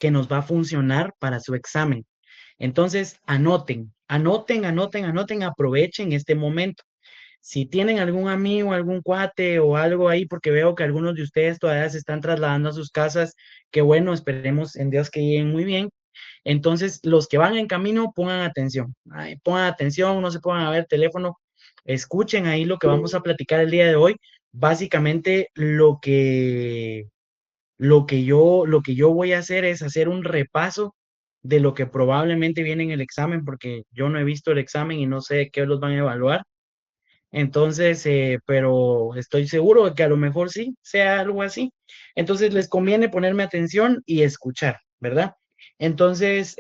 que nos va a funcionar para su examen. Entonces, anoten, anoten, anoten, anoten, aprovechen este momento. Si tienen algún amigo, algún cuate o algo ahí, porque veo que algunos de ustedes todavía se están trasladando a sus casas, que bueno, esperemos en Dios que lleguen muy bien. Entonces, los que van en camino, pongan atención. Ay, pongan atención, no se pongan a ver teléfono, escuchen ahí lo que vamos a platicar el día de hoy. Básicamente, lo que yo voy a hacer es hacer un repaso de lo que probablemente viene en el examen, porque yo no he visto el examen y no sé qué los van a evaluar. Entonces, pero estoy seguro de que a lo mejor sí sea algo así. Entonces, les conviene ponerme atención y escuchar, ¿verdad? Entonces,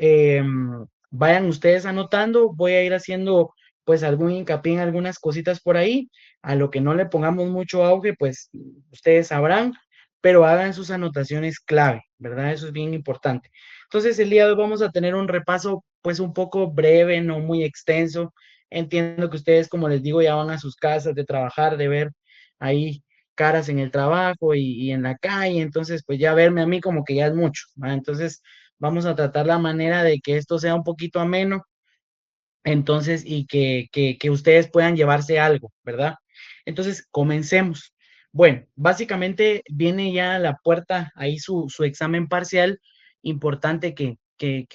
vayan ustedes anotando, voy a ir haciendo pues algún hincapié en algunas cositas por ahí, a lo que no le pongamos mucho auge, pues ustedes sabrán, pero hagan sus anotaciones clave, ¿verdad? Eso es bien importante. Entonces, el día de hoy vamos a tener un repaso pues un poco breve, no muy extenso. Entiendo que ustedes, como les digo, ya van a sus casas de trabajar, de ver ahí caras en el trabajo y en la calle, entonces pues ya verme a mí como que ya es mucho, ¿va? Entonces vamos a tratar la manera de que esto sea un poquito ameno, entonces y que ustedes puedan llevarse algo, ¿verdad? Entonces comencemos. Bueno, básicamente viene ya a la puerta ahí su examen parcial, importante que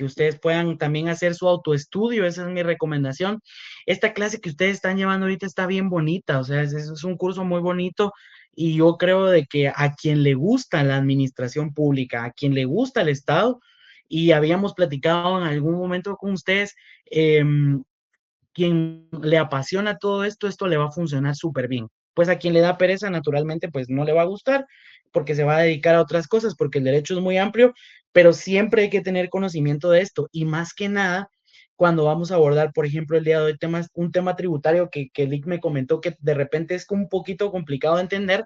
ustedes puedan también hacer su autoestudio, esa es mi recomendación. Esta clase que ustedes están llevando ahorita está bien bonita, o sea, es un curso muy bonito y yo creo de que a quien le gusta la administración pública, a quien le gusta el Estado, y habíamos platicado en algún momento con ustedes, quien le apasiona todo esto, esto le va a funcionar súper bien. Pues a quien le da pereza, naturalmente, pues no le va a gustar porque se va a dedicar a otras cosas, porque el derecho es muy amplio, pero siempre hay que tener conocimiento de esto y más que nada cuando vamos a abordar, por ejemplo, el día de hoy un tema tributario que Lick me comentó que de repente es un poquito complicado de entender,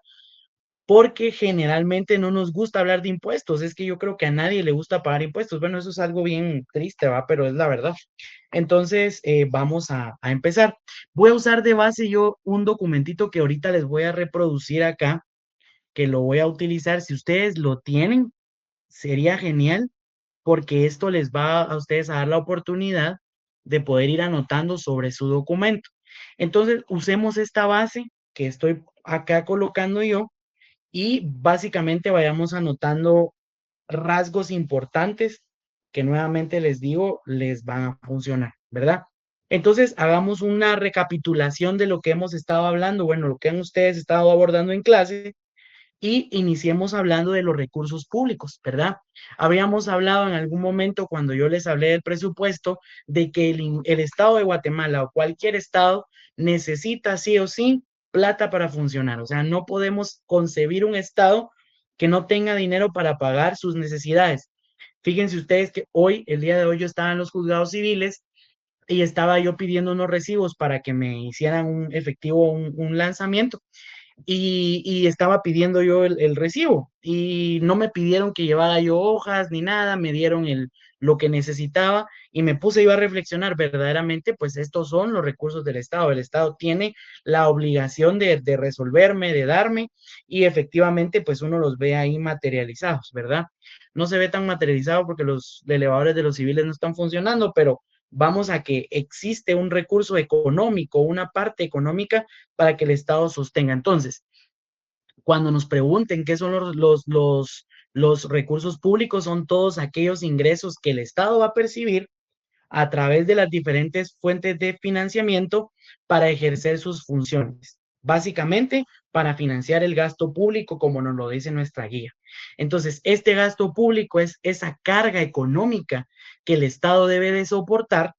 porque generalmente no nos gusta hablar de impuestos. Es que yo creo que a nadie le gusta pagar impuestos. Bueno, eso es algo bien triste, ¿va? Pero es la verdad. Entonces, vamos a empezar. Voy a usar de base yo un documentito que ahorita les voy a reproducir acá, que lo voy a utilizar. Si ustedes lo tienen, sería genial, porque esto les va a ustedes a dar la oportunidad de poder ir anotando sobre su documento. Entonces, usemos esta base que estoy acá colocando yo y básicamente vayamos anotando rasgos importantes que nuevamente les digo, les van a funcionar, ¿verdad? Entonces, hagamos una recapitulación de lo que hemos estado hablando, bueno, lo que han ustedes estado abordando en clase y iniciemos hablando de los recursos públicos, ¿verdad? Habíamos hablado en algún momento cuando yo les hablé del presupuesto de que el Estado de Guatemala o cualquier Estado necesita sí o sí plata para funcionar. O sea, no podemos concebir un Estado que no tenga dinero para pagar sus necesidades. Fíjense ustedes que hoy, el día de hoy, yo estaba en los juzgados civiles y estaba yo pidiendo unos recibos para que me hicieran un efectivo, un lanzamiento y estaba pidiendo yo el recibo y no me pidieron que llevara yo hojas ni nada, me dieron lo que necesitaba y me puse yo a reflexionar verdaderamente, pues estos son los recursos del Estado. El Estado tiene la obligación de resolverme, de darme y efectivamente pues uno los ve ahí materializados, ¿verdad? No se ve tan materializado porque los elevadores de los civiles no están funcionando, pero vamos a que existe un recurso económico, una parte económica para que el Estado sostenga. Entonces, cuando nos pregunten qué son los recursos públicos, son todos aquellos ingresos que el Estado va a percibir a través de las diferentes fuentes de financiamiento para ejercer sus funciones. Básicamente, para financiar el gasto público, como nos lo dice nuestra guía. Entonces, este gasto público es esa carga económica que el Estado debe de soportar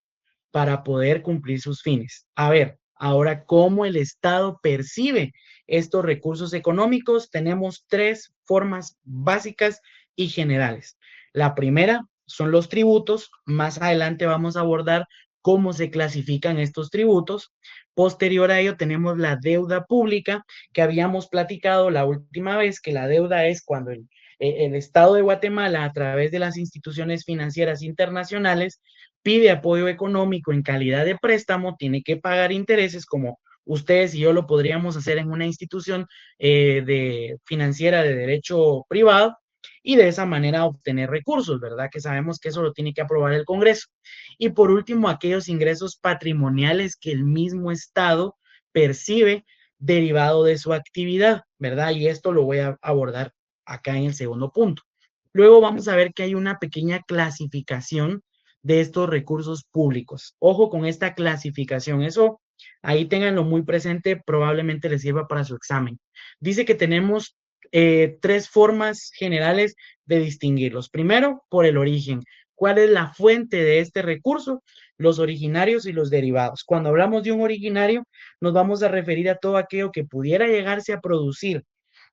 para poder cumplir sus fines. A ver, ahora, ¿cómo el Estado percibe estos recursos económicos? Tenemos tres formas básicas y generales. La primera son los tributos. Más adelante vamos a abordar cómo se clasifican estos tributos. Posterior a ello tenemos la deuda pública, que habíamos platicado la última vez, que la deuda es cuando el Estado de Guatemala, a través de las instituciones financieras internacionales, pide apoyo económico en calidad de préstamo, tiene que pagar intereses como ustedes y yo lo podríamos hacer en una institución financiera de derecho privado y de esa manera obtener recursos, ¿verdad? Que sabemos que eso lo tiene que aprobar el Congreso. Y por último, aquellos ingresos patrimoniales que el mismo Estado percibe derivado de su actividad, ¿verdad? Y esto lo voy a abordar acá en el segundo punto. Luego vamos a ver que hay una pequeña clasificación de estos recursos públicos. Ojo con esta clasificación, eso ahí ténganlo muy presente, probablemente les sirva para su examen. Dice que tenemos tres formas generales de distinguirlos. Primero, por el origen. ¿Cuál es la fuente de este recurso? Los originarios y los derivados. Cuando hablamos de un originario, nos vamos a referir a todo aquello que pudiera llegarse a producir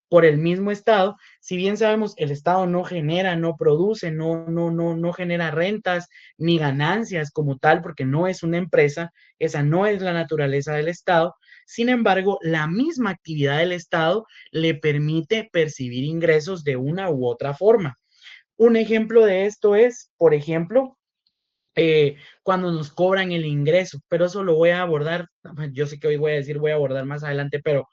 por el mismo Estado, si bien sabemos el Estado no genera, no produce, no genera rentas ni ganancias como tal, porque no es una empresa, esa no es la naturaleza del Estado. Sin embargo, la misma actividad del Estado le permite percibir ingresos de una u otra forma. Un ejemplo de esto es, por ejemplo, cuando nos cobran el ingreso, pero eso lo voy a abordar, yo sé que hoy voy a decir, voy a abordar más adelante, pero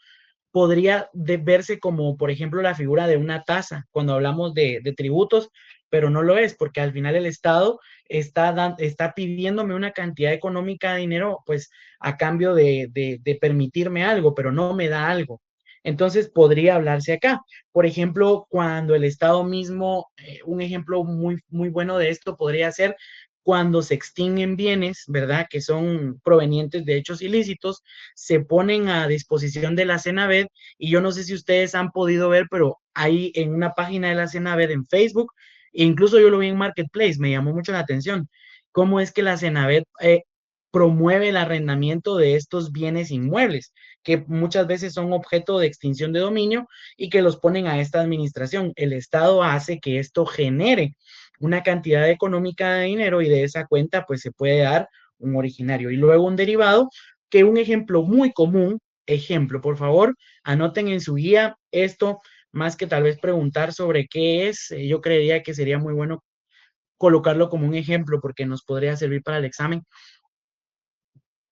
podría verse como, por ejemplo, la figura de una tasa cuando hablamos de tributos, pero no lo es, porque al final el Estado está pidiéndome una cantidad económica de dinero, pues a cambio de permitirme algo, pero no me da algo. Entonces podría hablarse acá. Por ejemplo, cuando el Estado mismo, un ejemplo muy bueno de esto podría ser cuando se extinguen bienes, ¿verdad? Que son provenientes de hechos ilícitos, se ponen a disposición de la Senaved y yo no sé si ustedes han podido ver, pero ahí en una página de la Senaved en Facebook, e incluso yo lo vi en Marketplace, me llamó mucho la atención, cómo es que la Senaved promueve el arrendamiento de estos bienes inmuebles, que muchas veces son objeto de extinción de dominio y que los ponen a esta administración. El Estado hace que esto genere una cantidad económica de dinero y de esa cuenta pues se puede dar un originario y luego un derivado, que un ejemplo muy común, ejemplo, por favor, anoten en su guía esto, más que tal vez preguntar sobre qué es, yo creería que sería muy bueno colocarlo como un ejemplo porque nos podría servir para el examen,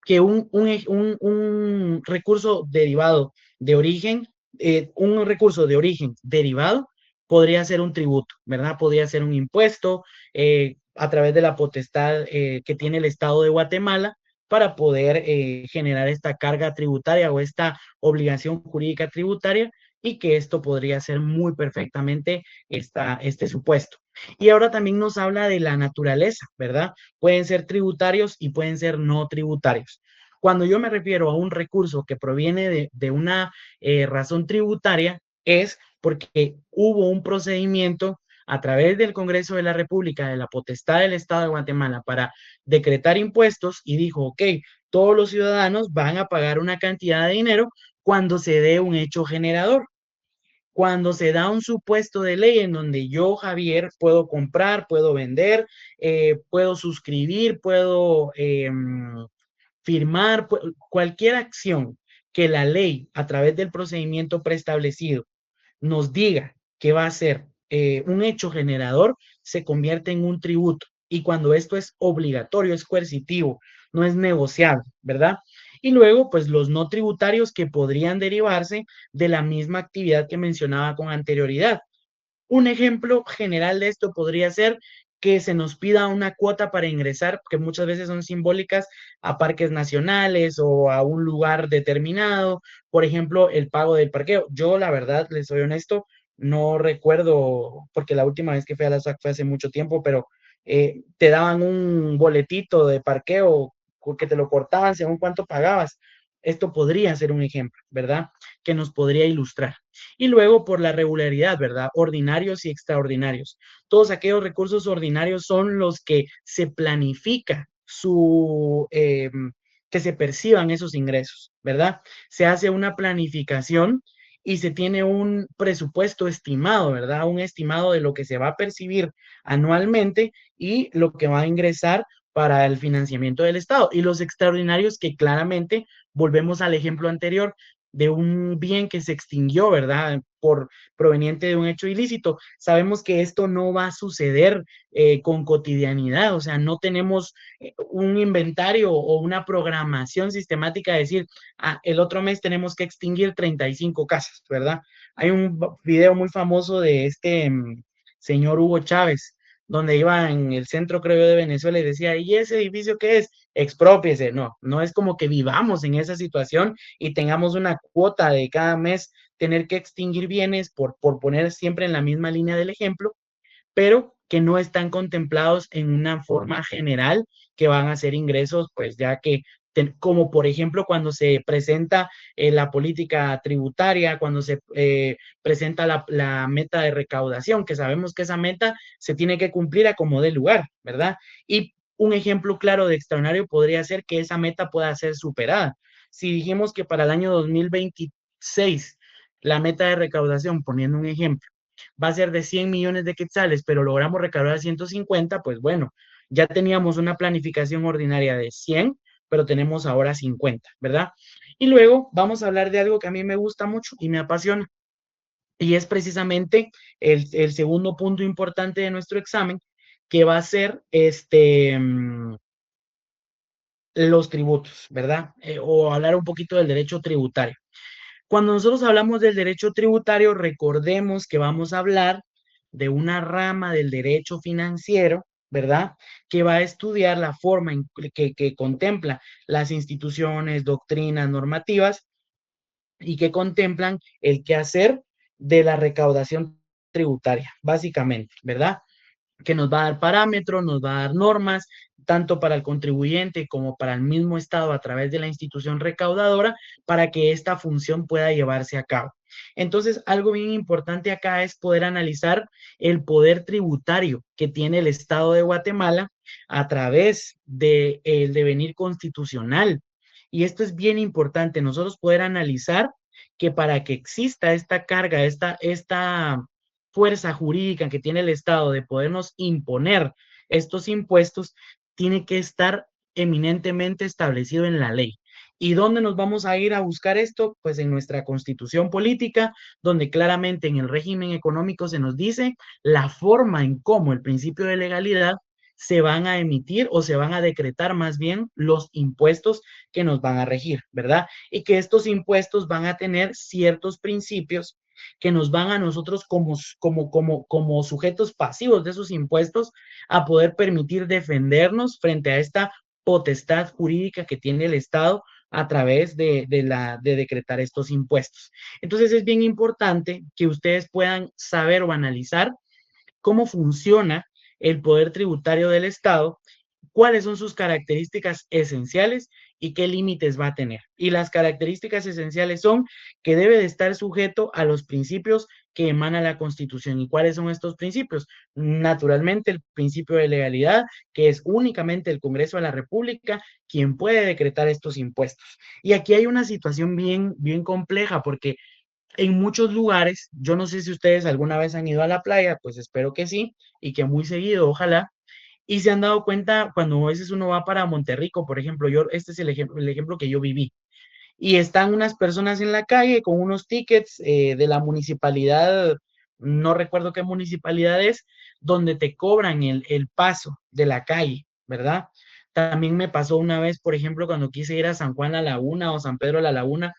que un recurso derivado de origen, un recurso de origen derivado podría ser un tributo, ¿verdad? Podría ser un impuesto a través de la potestad que tiene el Estado de Guatemala para poder generar esta carga tributaria o esta obligación jurídica tributaria y que esto podría ser muy perfectamente este supuesto. Y ahora también nos habla de la naturaleza, ¿verdad? Pueden ser tributarios y pueden ser no tributarios. Cuando yo me refiero a un recurso que proviene de una razón tributaria, es porque hubo un procedimiento a través del Congreso de la República, de la potestad del Estado de Guatemala, para decretar impuestos y dijo, ok, todos los ciudadanos van a pagar una cantidad de dinero cuando se dé un hecho generador. Cuando se da un supuesto de ley en donde yo, Javier, puedo comprar, puedo vender, puedo suscribir, puedo firmar, cualquier acción que la ley a través del procedimiento preestablecido nos diga que va a ser un hecho generador, se convierte en un tributo. Y cuando esto es obligatorio, es coercitivo, no es negociable, ¿verdad? Y luego, pues los no tributarios que podrían derivarse de la misma actividad que mencionaba con anterioridad. Un ejemplo general de esto podría ser que se nos pida una cuota para ingresar, que muchas veces son simbólicas, a parques nacionales o a un lugar determinado. Por ejemplo, el pago del parqueo. Yo, la verdad, les soy honesto, no recuerdo, porque la última vez que fui a la SAC fue hace mucho tiempo, pero te daban un boletito de parqueo que te lo cortaban según cuánto pagabas. Esto podría ser un ejemplo, ¿verdad? Que nos podría ilustrar. Y luego por la regularidad, ¿verdad? Ordinarios y extraordinarios. Todos aquellos recursos ordinarios son los que se planifica que se perciban esos ingresos, ¿verdad? Se hace una planificación y se tiene un presupuesto estimado, ¿verdad? Un estimado de lo que se va a percibir anualmente y lo que va a ingresar para el financiamiento del Estado. Y los extraordinarios que claramente, volvemos al ejemplo anterior, de un bien que se extinguió, ¿verdad? Por proveniente de un hecho ilícito. Sabemos que esto no va a suceder con cotidianidad, o sea, no tenemos un inventario o una programación sistemática de decir, ah, el otro mes tenemos que extinguir 35 casas, ¿verdad? Hay un video muy famoso de este señor Hugo Chávez, donde iba en el centro, creo yo, de Venezuela y decía, ¿y ese edificio qué es? Exprópiese. No, no es como que vivamos en esa situación y tengamos una cuota de cada mes tener que extinguir bienes por poner siempre en la misma línea del ejemplo, pero que no están contemplados en una forma general que van a ser ingresos, pues ya que, como por ejemplo cuando se presenta la política tributaria, cuando se presenta la meta de recaudación, que sabemos que esa meta se tiene que cumplir a como dé lugar, ¿verdad? Y un ejemplo claro de extraordinario podría ser que esa meta pueda ser superada. Si dijimos que para el año 2026 la meta de recaudación, poniendo un ejemplo, va a ser de 100 millones de quetzales, pero logramos recaudar 150, pues bueno, ya teníamos una planificación ordinaria de 100, pero tenemos ahora 50, ¿verdad? Y luego vamos a hablar de algo que a mí me gusta mucho y me apasiona, y es precisamente el segundo punto importante de nuestro examen, que va a ser los tributos, ¿verdad? O hablar un poquito del derecho tributario. Cuando nosotros hablamos del derecho tributario, recordemos que vamos a hablar de una rama del derecho financiero, ¿verdad? Que va a estudiar la forma en que contempla las instituciones, doctrinas, normativas y que contemplan el quehacer de la recaudación tributaria, básicamente, ¿verdad? Que nos va a dar parámetros, nos va a dar normas, tanto para el contribuyente como para el mismo Estado a través de la institución recaudadora, para que esta función pueda llevarse a cabo. Entonces, algo bien importante acá es poder analizar el poder tributario que tiene el Estado de Guatemala a través del devenir constitucional. Y esto es bien importante, nosotros poder analizar que para que exista esta carga, esta fuerza jurídica que tiene el Estado de podernos imponer estos impuestos, tiene que estar eminentemente establecido en la ley. ¿Y dónde nos vamos a ir a buscar esto? Pues en nuestra constitución política, donde claramente en el régimen económico se nos dice la forma en cómo el principio de legalidad se van a emitir o se van a decretar más bien los impuestos que nos van a regir, ¿verdad? Y que estos impuestos van a tener ciertos principios que nos van a nosotros como sujetos pasivos de esos impuestos a poder permitir defendernos frente a esta potestad jurídica que tiene el Estado a través de decretar estos impuestos. Entonces es bien importante que ustedes puedan saber o analizar cómo funciona el poder tributario del Estado, cuáles son sus características esenciales y qué límites va a tener. Y las características esenciales son que debe de estar sujeto a los principios que emana la Constitución. ¿Y cuáles son estos principios? Naturalmente, el principio de legalidad, que es únicamente el Congreso de la República quien puede decretar estos impuestos. Y aquí hay una situación bien compleja porque en muchos lugares, yo no sé si ustedes alguna vez han ido a la playa, pues espero que sí, y que muy seguido, ojalá, y se han dado cuenta cuando a veces uno va para Monterrico, por ejemplo, este es el ejemplo que yo viví, y están unas personas en la calle con unos tickets de la municipalidad, no recuerdo qué municipalidad es, donde te cobran el paso de la calle, ¿verdad? También me pasó una vez, por ejemplo, cuando quise ir a San Juan La Laguna o San Pedro La Laguna,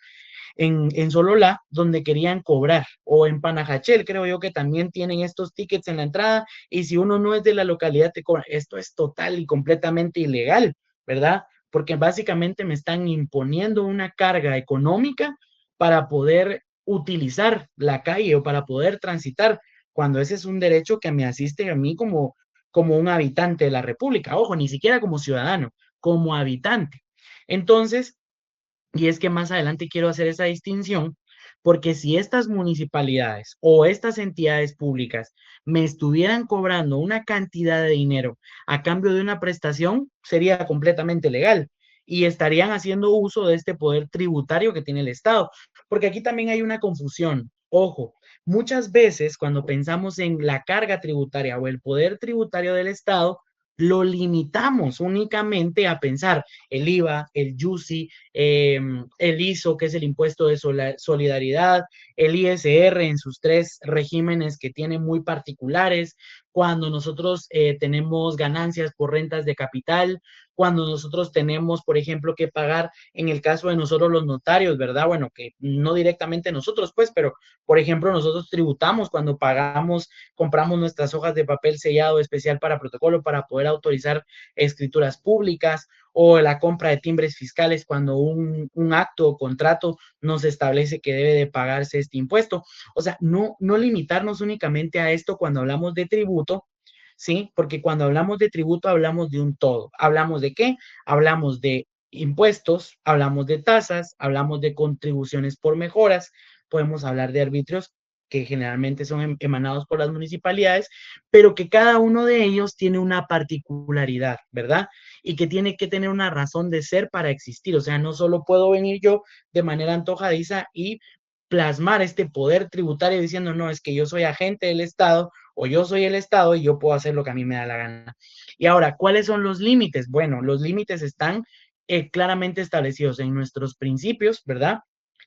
en Sololá, donde querían cobrar, o en Panajachel, creo yo que también tienen estos tickets en la entrada, y si uno no es de la localidad, te cobran. Esto es total y completamente ilegal, ¿verdad? Porque básicamente me están imponiendo una carga económica para poder utilizar la calle o para poder transitar, cuando ese es un derecho que me asiste a mí como un habitante de la República. Ojo, ni siquiera como ciudadano, como habitante. Entonces, y es que más adelante quiero hacer esa distinción, porque si estas municipalidades o estas entidades públicas me estuvieran cobrando una cantidad de dinero a cambio de una prestación, sería completamente legal y estarían haciendo uso de este poder tributario que tiene el Estado. Porque aquí también hay una confusión. Ojo, muchas veces cuando pensamos en la carga tributaria o el poder tributario del Estado, lo limitamos únicamente a pensar el IVA, el YUSI, el ISO, que es el impuesto de solidaridad, el ISR en sus tres regímenes que tienen muy particulares, cuando nosotros tenemos ganancias por rentas de capital, cuando nosotros tenemos, por ejemplo, que pagar, en el caso de nosotros los notarios, ¿verdad? Bueno, que no directamente nosotros, pues, pero, por ejemplo, nosotros tributamos cuando pagamos, compramos nuestras hojas de papel sellado especial para protocolo para poder autorizar escrituras públicas, o la compra de timbres fiscales cuando un acto o contrato nos establece que debe de pagarse este impuesto. O sea, no limitarnos únicamente a esto cuando hablamos de tributo, ¿sí? Porque cuando hablamos de tributo hablamos de un todo. ¿Hablamos de qué? Hablamos de impuestos, hablamos de tasas, hablamos de contribuciones por mejoras, podemos hablar de arbitrios que generalmente son emanados por las municipalidades, pero que cada uno de ellos tiene una particularidad, ¿verdad? Y que tiene que tener una razón de ser para existir. O sea, no solo puedo venir yo de manera antojadiza y plasmar este poder tributario diciendo, no, es que yo soy agente del Estado o yo soy el Estado y yo puedo hacer lo que a mí me da la gana. Y ahora, ¿cuáles son los límites? Bueno, los límites están claramente establecidos en nuestros principios, ¿verdad?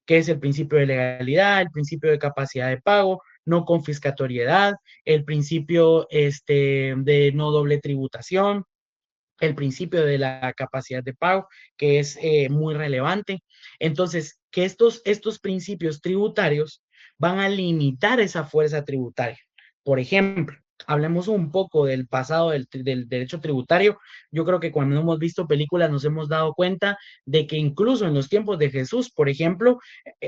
Que es el principio de legalidad, el principio de capacidad de pago, no confiscatoriedad, el principio de no doble tributación, el principio de la capacidad de pago, que es muy relevante. Entonces, que estos principios tributarios van a limitar esa fuerza tributaria. Por ejemplo, hablemos un poco del pasado del derecho tributario. Yo creo que cuando hemos visto películas nos hemos dado cuenta de que incluso en los tiempos de Jesús, por ejemplo,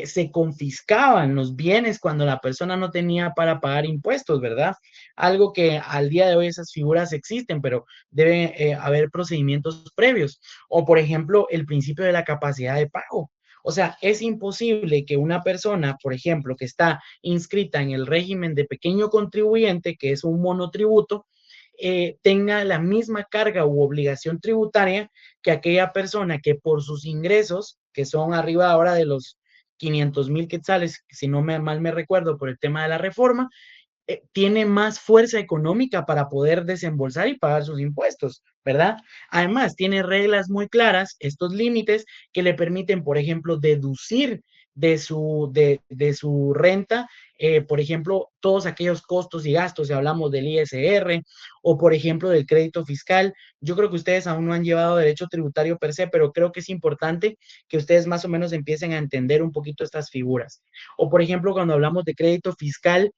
se confiscaban los bienes cuando la persona no tenía para pagar impuestos, ¿verdad? Algo que al día de hoy esas figuras existen, pero debe haber procedimientos previos. O, por ejemplo, el principio de la capacidad de pago. O sea, es imposible que una persona, por ejemplo, que está inscrita en el régimen de pequeño contribuyente, que es un monotributo, tenga la misma carga u obligación tributaria que aquella persona que por sus ingresos, que son arriba ahora de los 500,000 quetzales, si no mal me recuerdo por el tema de la reforma, tiene más fuerza económica para poder desembolsar y pagar sus impuestos, ¿verdad? Además, tiene reglas muy claras, estos límites que le permiten, por ejemplo, deducir de su renta, por ejemplo, todos aquellos costos y gastos, si hablamos del ISR o, por ejemplo, del crédito fiscal. Yo creo que ustedes aún no han llevado derecho tributario per se, pero creo que es importante que ustedes más o menos empiecen a entender un poquito estas figuras. O, por ejemplo, cuando hablamos de crédito fiscal,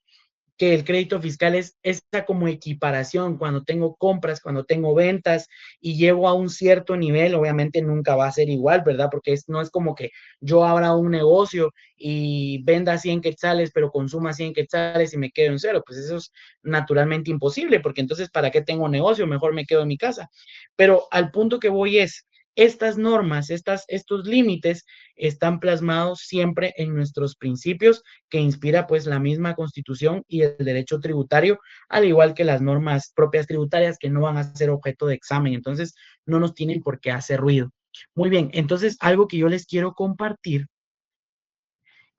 que el crédito fiscal es esa como equiparación cuando tengo compras, cuando tengo ventas y llego a un cierto nivel, obviamente nunca va a ser igual, ¿verdad? Porque no es como que yo abra un negocio y venda 100 quetzales, pero consuma 100 quetzales y me quedo en cero. Pues eso es naturalmente imposible, porque entonces, ¿para qué tengo negocio? Mejor me quedo en mi casa. Pero al punto que voy es, estas normas, estos límites están plasmados siempre en nuestros principios que inspira pues la misma Constitución y el derecho tributario, al igual que las normas propias tributarias que no van a ser objeto de examen, entonces no nos tienen por qué hacer ruido. Muy bien, entonces algo que yo les quiero compartir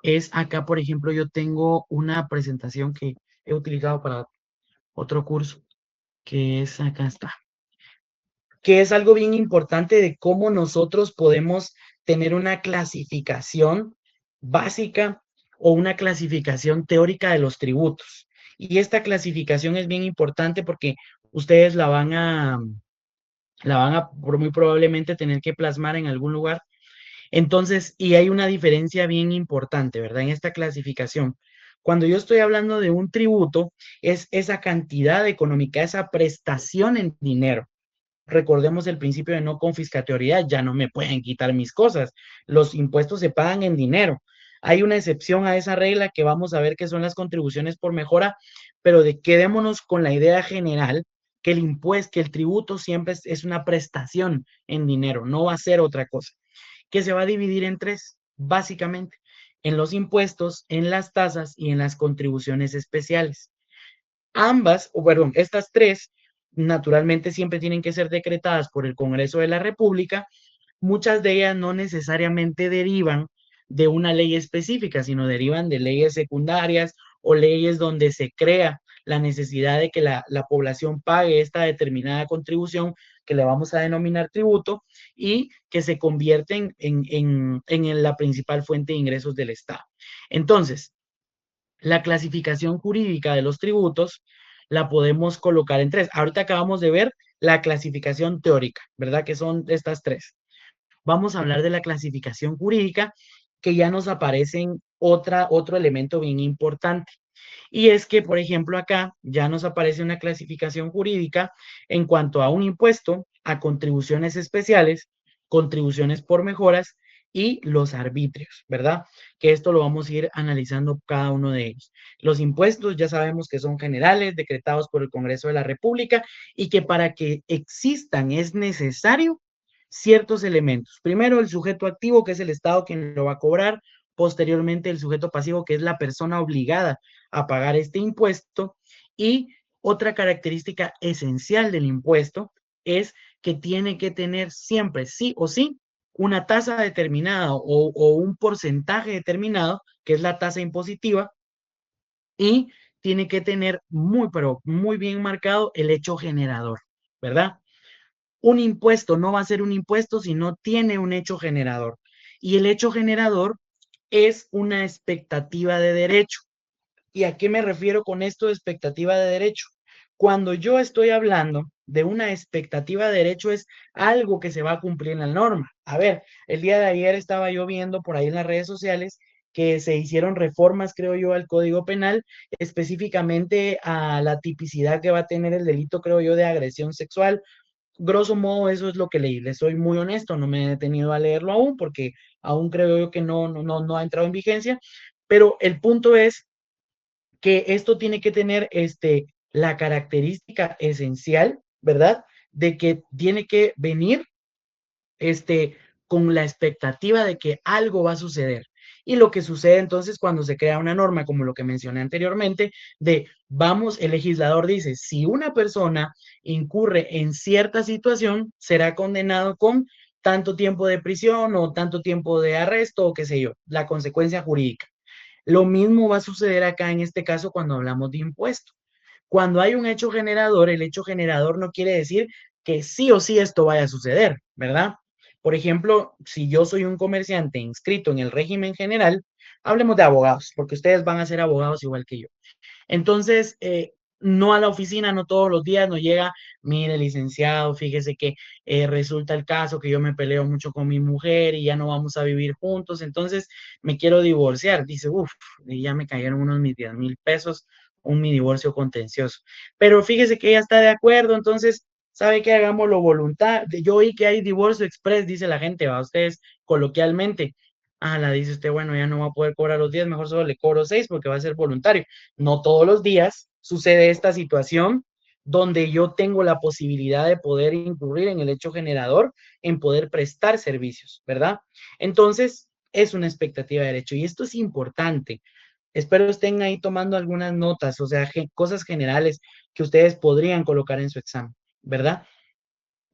es acá, por ejemplo, yo tengo una presentación que he utilizado para otro curso, que es acá está, que es algo bien importante de cómo nosotros podemos tener una clasificación básica o una clasificación teórica de los tributos. Y esta clasificación es bien importante porque ustedes la van a muy probablemente tener que plasmar en algún lugar. Entonces, y hay una diferencia bien importante, ¿verdad? En esta clasificación. Cuando yo estoy hablando de un tributo, es esa cantidad económica, esa prestación en dinero. Recordemos el principio de no confiscatoriedad, ya no me pueden quitar mis cosas. Los impuestos se pagan en dinero. Hay una excepción a esa regla que vamos a ver que son las contribuciones por mejora, pero quedémonos con la idea general que el impuesto, que el tributo siempre es una prestación en dinero, no va a ser otra cosa, que se va a dividir en tres, básicamente, en los impuestos, en las tasas y en las contribuciones especiales. Ambas, o perdón, estas tres, naturalmente siempre tienen que ser decretadas por el Congreso de la República. Muchas de ellas no necesariamente derivan de una ley específica, sino derivan de leyes secundarias o leyes donde se crea la necesidad de que la población pague esta determinada contribución que le vamos a denominar tributo y que se convierten en la principal fuente de ingresos del Estado. Entonces, la clasificación jurídica de los tributos la podemos colocar en tres. Ahorita acabamos de ver la clasificación teórica, ¿verdad? Que son estas tres. Vamos a hablar de la clasificación jurídica, que ya nos aparecen otro elemento bien importante. Y es que, por ejemplo, acá ya nos aparece una clasificación jurídica en cuanto a un impuesto, a contribuciones especiales, contribuciones por mejoras y los arbitrios, ¿verdad? Que esto lo vamos a ir analizando cada uno de ellos. Los impuestos ya sabemos que son generales, decretados por el Congreso de la República y que para que existan es necesario ciertos elementos. Primero, el sujeto activo, que es el Estado quien lo va a cobrar. Posteriormente, el sujeto pasivo, que es la persona obligada a pagar este impuesto. Y otra característica esencial del impuesto es que tiene que tener siempre, sí o sí, una tasa determinada o un porcentaje determinado, que es la tasa impositiva, y tiene que tener muy, pero muy bien marcado el hecho generador, ¿verdad? Un impuesto no va a ser un impuesto si no tiene un hecho generador. Y el hecho generador es una expectativa de derecho. ¿Y a qué me refiero con esto de expectativa de derecho? Cuando yo estoy hablando de una expectativa de derecho es algo que se va a cumplir en la norma. A ver, el día de ayer estaba yo viendo por ahí en las redes sociales que se hicieron reformas, creo yo, al Código Penal, específicamente a la tipicidad que va a tener el delito, creo yo, de agresión sexual. Grosso modo, eso es lo que leí. Le soy muy honesto, no me he detenido a leerlo aún porque aún creo yo que no ha entrado en vigencia, pero el punto es que esto tiene que tener la característica esencial, ¿verdad? De que tiene que venir este, con la expectativa de que algo va a suceder. Y lo que sucede entonces cuando se crea una norma, como lo que mencioné anteriormente, de vamos, el legislador dice, si una persona incurre en cierta situación, será condenado con tanto tiempo de prisión o tanto tiempo de arresto o qué sé yo, la consecuencia jurídica. Lo mismo va a suceder acá en este caso cuando hablamos de impuestos. Cuando hay un hecho generador, el hecho generador no quiere decir que sí o sí esto vaya a suceder, ¿verdad? Por ejemplo, si yo soy un comerciante inscrito en el régimen general, hablemos de abogados, porque ustedes van a ser abogados igual que yo. Entonces, no a la oficina, no todos los días nos llega, mire, licenciado, fíjese que resulta el caso que yo me peleo mucho con mi mujer y ya no vamos a vivir juntos, entonces me quiero divorciar. Dice, uff, ya me cayeron unos mis 10,000 pesos, mi divorcio contencioso. Pero fíjese que ella está de acuerdo, entonces, ¿sabe qué? Hagámoslo voluntad. Yo oí que hay divorcio express, dice la gente, va, ustedes coloquialmente. Ah, la dice usted, bueno, ya no va a poder cobrar los 10, mejor solo le cobro 6 porque va a ser voluntario. No todos los días sucede esta situación donde yo tengo la posibilidad de poder incurrir en el hecho generador, en poder prestar servicios, ¿verdad? Entonces, es una expectativa de derecho y esto es importante. Espero estén ahí tomando algunas notas, o sea, cosas generales que ustedes podrían colocar en su examen, ¿verdad?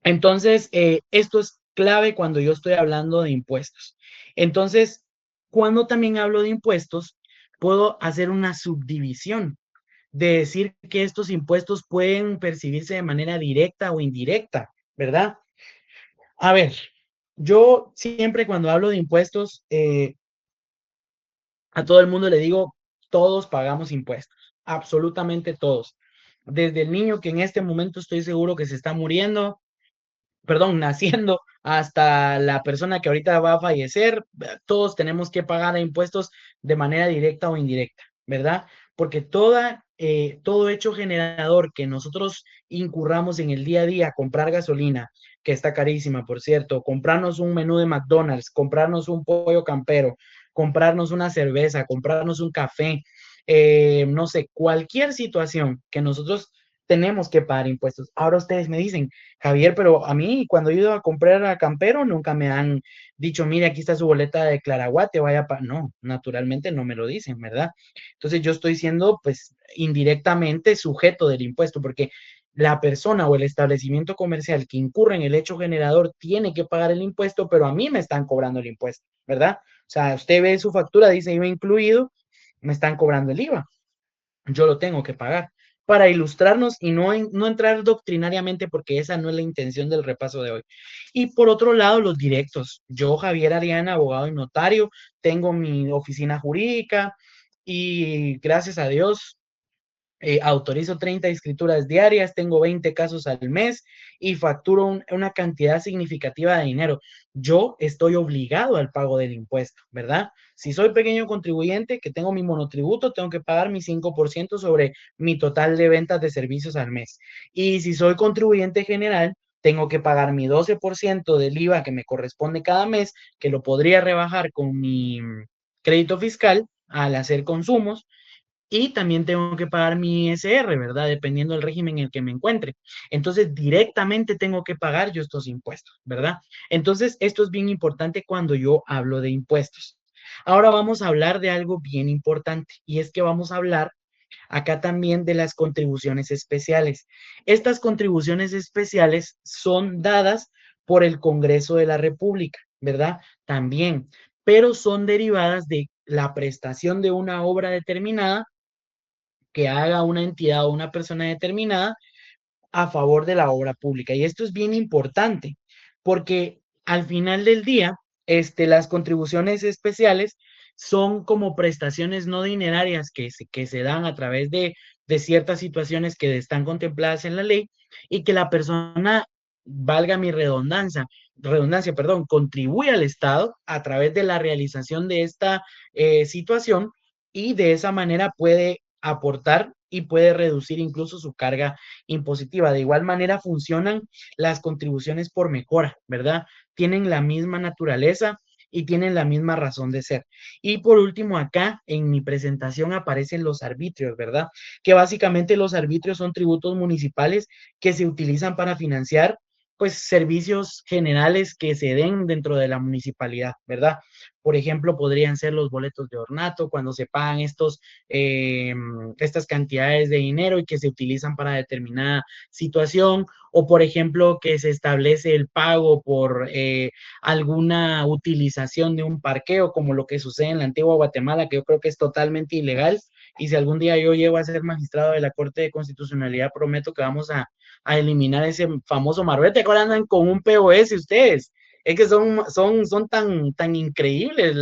Entonces, esto es clave cuando yo estoy hablando de impuestos. Entonces, cuando también hablo de impuestos, puedo hacer una subdivisión de decir que estos impuestos pueden percibirse de manera directa o indirecta, ¿verdad? A ver, yo siempre cuando hablo de impuestos, a todo el mundo le digo, todos pagamos impuestos, absolutamente todos. Desde el niño que en este momento estoy seguro que se está muriendo, perdón, naciendo hasta la persona que ahorita va a fallecer, todos tenemos que pagar impuestos de manera directa o indirecta, ¿verdad? Porque todo hecho generador que nosotros incurramos en el día a día, comprar gasolina, que está carísima, por cierto, comprarnos un menú de McDonald's, comprarnos un pollo campero, comprarnos una cerveza, comprarnos un café, no sé, cualquier situación que nosotros tenemos que pagar impuestos. Ahora ustedes me dicen, Javier, pero a mí cuando he ido a comprar a Campero nunca me han dicho, mire, aquí está su boleta de Claraguate, vaya para... No, naturalmente no me lo dicen, ¿verdad? Entonces yo estoy siendo pues indirectamente sujeto del impuesto porque la persona o el establecimiento comercial que incurre en el hecho generador tiene que pagar el impuesto, pero a mí me están cobrando el impuesto, ¿verdad? O sea, usted ve su factura, dice IVA incluido, me están cobrando el IVA, yo lo tengo que pagar para ilustrarnos y no entrar doctrinariamente porque esa no es la intención del repaso de hoy. Y por otro lado, los directos. Yo, Javier Ariana, abogado y notario, tengo mi oficina jurídica y gracias a Dios autorizo 30 escrituras diarias, tengo 20 casos al mes y facturo una cantidad significativa de dinero. Yo estoy obligado al pago del impuesto, ¿verdad? Si soy pequeño contribuyente, que tengo mi monotributo, tengo que pagar mi 5% sobre mi total de ventas de servicios al mes. Y si soy contribuyente general, tengo que pagar mi 12% del IVA que me corresponde cada mes, que lo podría rebajar con mi crédito fiscal al hacer consumos, y también tengo que pagar mi ISR, ¿verdad? Dependiendo del régimen en el que me encuentre. Entonces, directamente tengo que pagar yo estos impuestos, ¿verdad? Entonces, esto es bien importante cuando yo hablo de impuestos. Ahora vamos a hablar de algo bien importante y es que vamos a hablar acá también de las contribuciones especiales. Estas contribuciones especiales son dadas por el Congreso de la República, ¿verdad? También, pero son derivadas de la prestación de una obra determinada que haga una entidad o una persona determinada a favor de la obra pública. Y esto es bien importante porque al final del día, las contribuciones especiales son como prestaciones no dinerarias que se dan a través de ciertas situaciones que están contempladas en la ley y que la persona, valga mi redundancia, perdón, contribuye al Estado a través de la realización de esta situación y de esa manera puede aportar y puede reducir incluso su carga impositiva. De igual manera funcionan las contribuciones por mejora, ¿verdad? Tienen la misma naturaleza y tienen la misma razón de ser. Y por último, acá en mi presentación aparecen los arbitrios, ¿verdad? Que básicamente los arbitrios son tributos municipales que se utilizan para financiar pues servicios generales que se den dentro de la municipalidad, ¿verdad? Por ejemplo, podrían ser los boletos de ornato cuando se pagan eh, estas cantidades de dinero y que se utilizan para determinada situación, o por ejemplo que se establece el pago por alguna utilización de un parqueo, como lo que sucede en la antigua Guatemala, que yo creo que es totalmente ilegal. Y si algún día yo llego a ser magistrado de la Corte de Constitucionalidad, prometo que vamos a eliminar ese famoso marbete. Ahora andan con un POS ustedes. Es que son tan increíbles,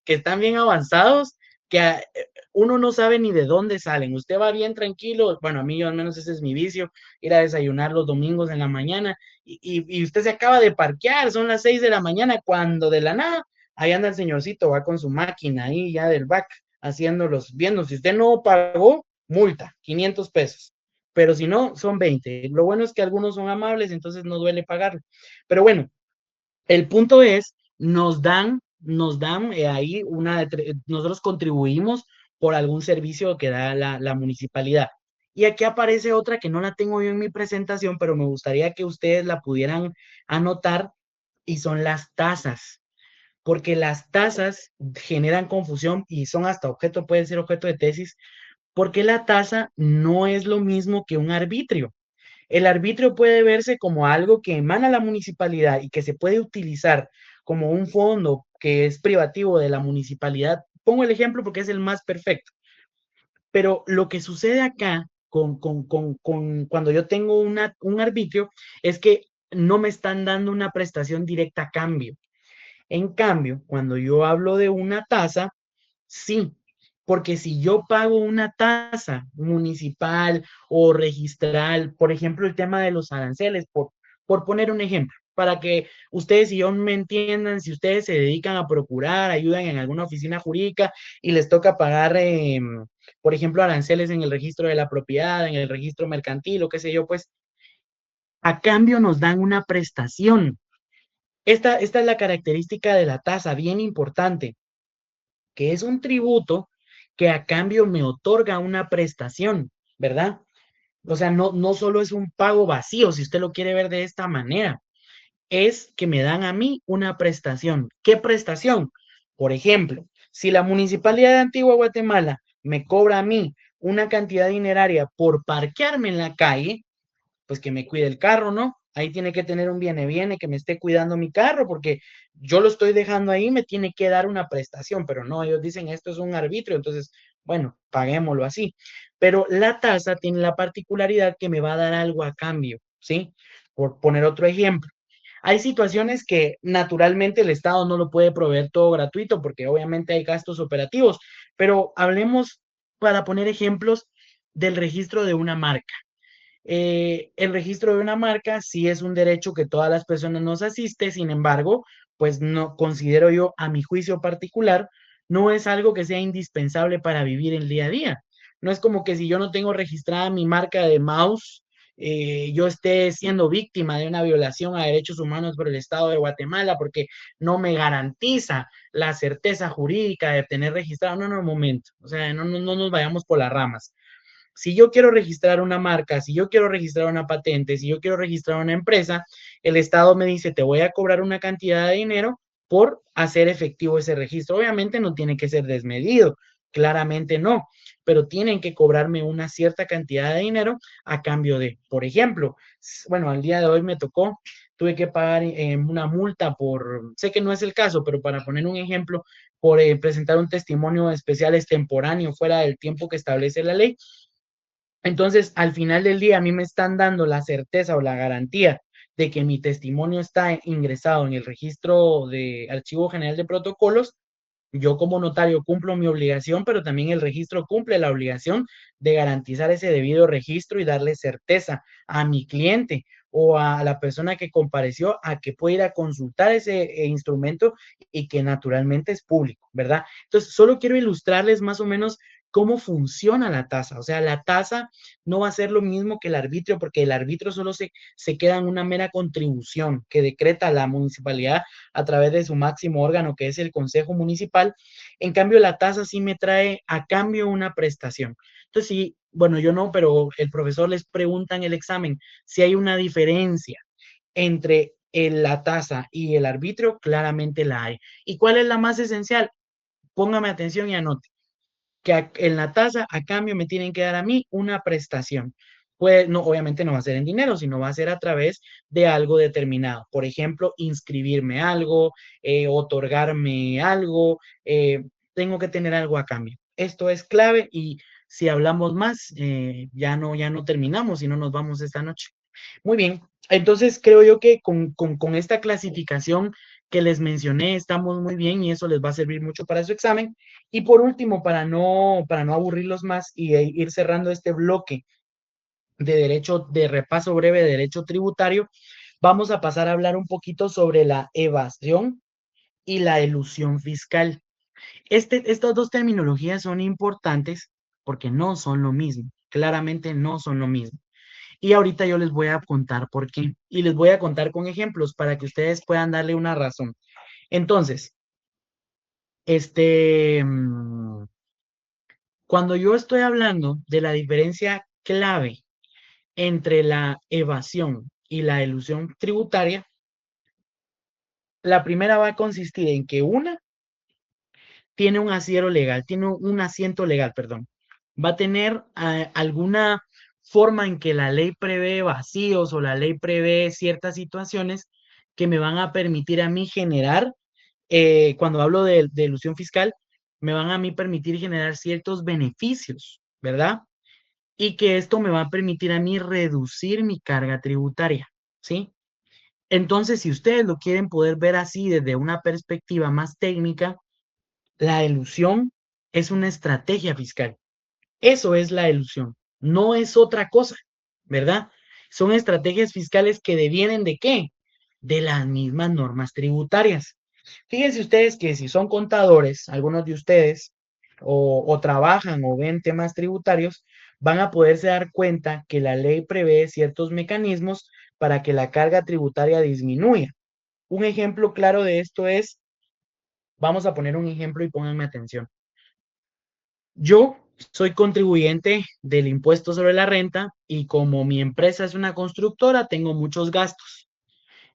que están bien avanzados, que uno no sabe ni de dónde salen. Usted va bien tranquilo, bueno, a mí al menos ese es mi vicio, ir a desayunar los domingos en la mañana y usted se acaba de parquear, son las 6 de la mañana, cuando de la nada, ahí anda el señorcito, va con su máquina ahí ya del back, haciéndolos, viendo, si usted no pagó, multa, 500 pesos. Pero si no, son 20. Lo bueno es que algunos son amables, entonces no duele pagarlo. Pero bueno, el punto es, nos dan ahí nosotros contribuimos por algún servicio que da la municipalidad. Y aquí aparece otra que no la tengo yo en mi presentación, pero me gustaría que ustedes la pudieran anotar y son las tasas, porque las tasas generan confusión y son hasta pueden ser objeto de tesis, porque la tasa no es lo mismo que un arbitrio. El arbitrio puede verse como algo que emana la municipalidad y que se puede utilizar como un fondo que es privativo de la municipalidad. Pongo el ejemplo porque es el más perfecto. Pero lo que sucede acá cuando yo tengo un arbitrio es que no me están dando una prestación directa a cambio. En cambio, cuando yo hablo de una tasa, sí, porque si yo pago una tasa municipal o registral, por ejemplo, el tema de los aranceles, por poner un ejemplo, para que ustedes y yo me entiendan, si ustedes se dedican a procurar, ayudan en alguna oficina jurídica y les toca pagar, por ejemplo, aranceles en el registro de la propiedad, en el registro mercantil o qué sé yo, pues a cambio nos dan una prestación. Esta es la característica de la tasa, bien importante, que es un tributo que a cambio me otorga una prestación, ¿verdad? O sea, no solo es un pago vacío, si usted lo quiere ver de esta manera, es que me dan a mí una prestación. ¿Qué prestación? Por ejemplo, si la Municipalidad de Antigua Guatemala me cobra a mí una cantidad dineraria por parquearme en la calle, pues que me cuide el carro, ¿no? Ahí tiene que tener un viene que me esté cuidando mi carro, porque yo lo estoy dejando ahí, me tiene que dar una prestación, pero no, ellos dicen esto es un arbitrio, entonces, bueno, paguémoslo así. Pero la tasa tiene la particularidad que me va a dar algo a cambio, ¿sí? Por poner otro ejemplo. Hay situaciones que naturalmente el Estado no lo puede proveer todo gratuito, porque obviamente hay gastos operativos, pero hablemos para poner ejemplos del registro de una marca. El registro de una marca sí es un derecho que todas las personas nos asiste, sin embargo, pues no considero yo, a mi juicio particular, no es algo que sea indispensable para vivir el día a día. No es como que si yo no tengo registrada mi marca de mouse, yo esté siendo víctima de una violación a derechos humanos por el Estado de Guatemala porque no me garantiza la certeza jurídica de tener registrado. No, no, un momento. O sea, no nos vayamos por las ramas. Si yo quiero registrar una marca, si yo quiero registrar una patente, si yo quiero registrar una empresa, el Estado me dice, te voy a cobrar una cantidad de dinero por hacer efectivo ese registro. Obviamente no tiene que ser desmedido, claramente no, pero tienen que cobrarme una cierta cantidad de dinero a cambio de, por ejemplo, bueno, al día de hoy me tocó, tuve que pagar una multa por, sé que no es el caso, pero para poner un ejemplo, por presentar un testimonio especial extemporáneo fuera del tiempo que establece la ley. Entonces, al final del día, a mí me están dando la certeza o la garantía de que mi testimonio está ingresado en el registro de Archivo General de Protocolos. Yo como notario cumplo mi obligación, pero también el registro cumple la obligación de garantizar ese debido registro y darle certeza a mi cliente o a la persona que compareció a que pueda ir a consultar ese instrumento y que naturalmente es público, ¿verdad? Entonces, solo quiero ilustrarles más o menos cómo funciona la tasa. O sea, la tasa no va a ser lo mismo que el arbitrio, porque el arbitrio solo se queda en una mera contribución que decreta la municipalidad a través de su máximo órgano, que es el Consejo Municipal. En cambio, la tasa sí me trae a cambio una prestación. Entonces, sí, bueno, yo no, pero el profesor les pregunta en el examen si hay una diferencia entre la tasa y el arbitrio, claramente la hay. ¿Y cuál es la más esencial? Póngame atención y anote que en la tasa a cambio me tienen que dar a mí una prestación. Pues no, obviamente no va a ser en dinero, sino va a ser a través de algo determinado. Por ejemplo, inscribirme algo, otorgarme algo, tengo que tener algo a cambio. Esto es clave y si hablamos más, ya no terminamos y no nos vamos esta noche. Muy bien, entonces creo yo que con esta clasificación que les mencioné estamos muy bien y eso les va a servir mucho para su examen. Y por último, para no aburrirlos más y ir cerrando este bloque de derecho, de repaso breve de derecho tributario, vamos a pasar a hablar un poquito sobre la evasión y la elusión fiscal. Estas dos terminologías son importantes porque no son lo mismo, claramente no son lo mismo. Y ahorita yo les voy a contar por qué. Y les voy a contar con ejemplos para que ustedes puedan darle una razón. Entonces, este, cuando yo estoy hablando de la diferencia clave entre la evasión y la elusión tributaria, la primera va a consistir en que una tiene un asiento legal, tiene un asiento legal, perdón. Va a tener alguna forma en que la ley prevé vacíos o la ley prevé ciertas situaciones que me van a permitir a mí generar, cuando hablo de ilusión fiscal, me van a mí permitir generar ciertos beneficios, ¿verdad? Y que esto me va a permitir a mí reducir mi carga tributaria, ¿sí? Entonces, si ustedes lo quieren poder ver así desde una perspectiva más técnica, la elusión es una estrategia fiscal. Eso es la elusión, no es otra cosa, ¿verdad? Son estrategias fiscales que devienen de qué? De las mismas normas tributarias. Fíjense ustedes que si son contadores, algunos de ustedes, o trabajan o ven temas tributarios, van a poderse dar cuenta que la ley prevé ciertos mecanismos para que la carga tributaria disminuya. Un ejemplo claro de esto es, vamos a poner un ejemplo y pónganme atención. Yo soy contribuyente del impuesto sobre la renta y como mi empresa es una constructora, tengo muchos gastos.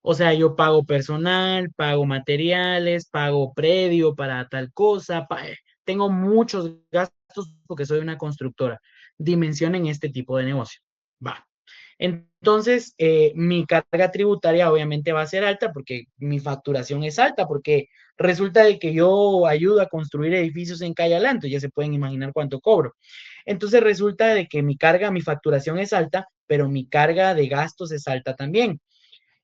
O sea, yo pago personal, pago materiales, pago predio para tal cosa, tengo muchos gastos porque soy una constructora. Dimensionen este tipo de negocio. Va. Entonces, mi carga tributaria obviamente va a ser alta porque mi facturación es alta, porque resulta de que yo ayudo a construir edificios en Calle Alanto, ya se pueden imaginar cuánto cobro. Entonces resulta de que mi carga, mi facturación es alta, pero mi carga de gastos es alta también.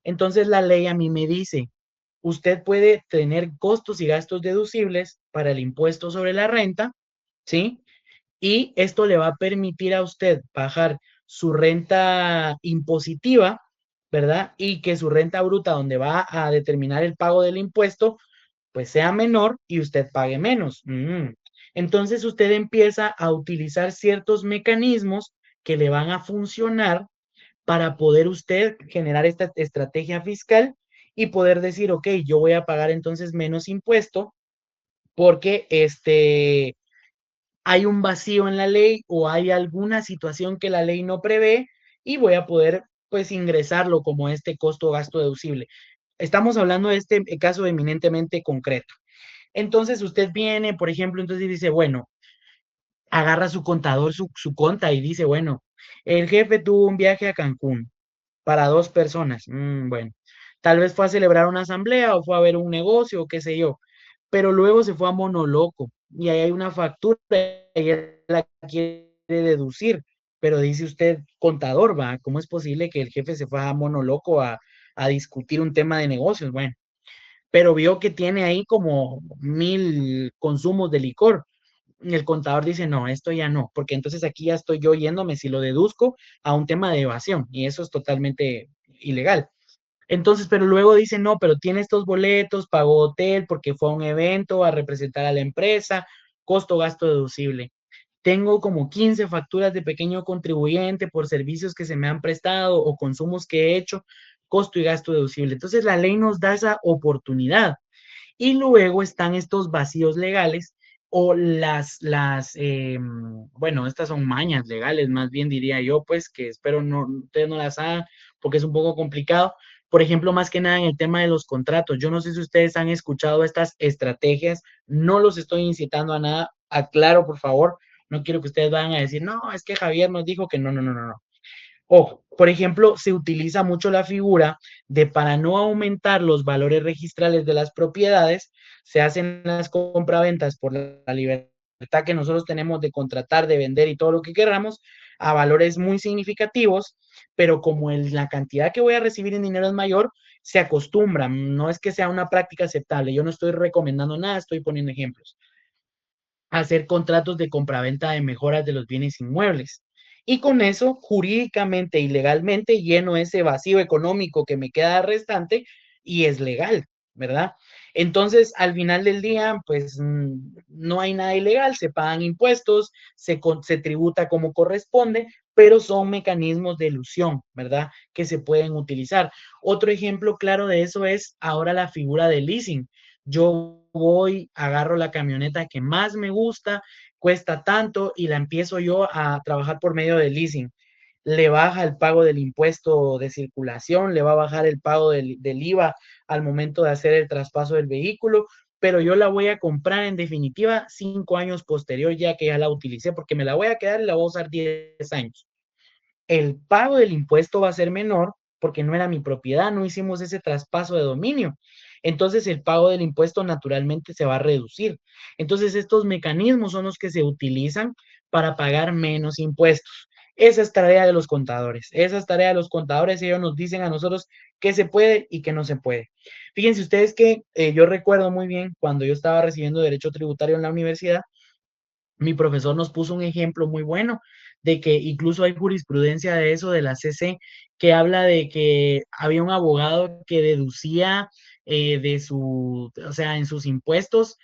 Entonces la ley a mí me dice, usted puede tener costos y gastos deducibles para el impuesto sobre la renta, ¿sí? y esto le va a permitir a usted bajar su renta impositiva, ¿verdad? Y que su renta bruta, donde va a determinar el pago del impuesto, pues sea menor y usted pague menos. Entonces usted empieza a utilizar ciertos mecanismos que le van a funcionar para poder usted generar esta estrategia fiscal y poder decir, ok, yo voy a pagar entonces menos impuesto porque hay un vacío en la ley o hay alguna situación que la ley no prevé y voy a poder pues ingresarlo como este costo gasto deducible. Estamos hablando de este caso eminentemente concreto. Entonces usted viene, por ejemplo, entonces dice, bueno, agarra su contador, su conta y dice, bueno, el jefe tuvo un viaje a Cancún para 2 personas. Bueno, tal vez fue a celebrar una asamblea o fue a ver un negocio o qué sé yo, pero luego se fue a Monoloco y ahí hay una factura y él la quiere deducir, pero dice usted, contador, va, ¿cómo es posible que el jefe se fue a Monoloco a discutir un tema de negocios? Bueno, pero vio que tiene ahí como 1,000 consumos de licor. Y el contador dice, no, esto ya no, porque entonces aquí ya estoy yo yéndome, si lo deduzco, a un tema de evasión, y eso es totalmente ilegal. Entonces, pero luego dice, no, pero tiene estos boletos, pagó hotel porque fue a un evento, a representar a la empresa, costo, gasto deducible. Tengo como 15 facturas de pequeño contribuyente por servicios que se me han prestado o consumos que he hecho, costo y gasto deducible. Entonces, la ley nos da esa oportunidad. Y luego están estos vacíos legales o bueno, estas son mañas legales, más bien diría yo, pues que espero no, ustedes no las hagan porque es un poco complicado. Por ejemplo, más que nada en el tema de los contratos. Yo no sé si ustedes han escuchado estas estrategias, no los estoy incitando a nada. Aclaro, por favor, no quiero que ustedes vayan a decir, no, es que Javier nos dijo que no, no, no, no, no. Ojo, por ejemplo, se utiliza mucho la figura de para no aumentar los valores registrales de las propiedades, se hacen las compraventas por la libertad que nosotros tenemos de contratar, de vender y todo lo que queramos a valores muy significativos, pero como la cantidad que voy a recibir en dinero es mayor, se acostumbra, no es que sea una práctica aceptable, yo no estoy recomendando nada, estoy poniendo ejemplos hacer contratos de compraventa de mejoras de los bienes inmuebles. Y con eso, jurídicamente y legalmente, lleno ese vacío económico que me queda restante y es legal, ¿verdad? Entonces, al final del día, pues no hay nada ilegal, se pagan impuestos, se tributa como corresponde, pero son mecanismos de ilusión, ¿verdad? Que se pueden utilizar. Otro ejemplo claro de eso es ahora la figura del leasing. Yo voy, agarro la camioneta que más me gusta, cuesta tanto y la empiezo yo a trabajar por medio del leasing. Le baja el pago del impuesto de circulación, le va a bajar el pago del IVA al momento de hacer el traspaso del vehículo, pero yo la voy a comprar en definitiva 5 años posterior ya que ya la utilicé porque me la voy a quedar y la voy a usar 10 años. El pago del impuesto va a ser menor porque no era mi propiedad, no hicimos ese traspaso de dominio. Entonces el pago del impuesto naturalmente se va a reducir. Entonces estos mecanismos son los que se utilizan para pagar menos impuestos. Esa es tarea de los contadores. Esa es tarea de los contadores. Ellos nos dicen a nosotros qué se puede y qué no se puede. Fíjense ustedes que yo recuerdo muy bien cuando yo estaba recibiendo derecho tributario en la universidad, mi profesor nos puso un ejemplo muy bueno de que incluso hay jurisprudencia de eso, de la CC, que habla de que había un abogado que deducía o sea, en sus impuestos,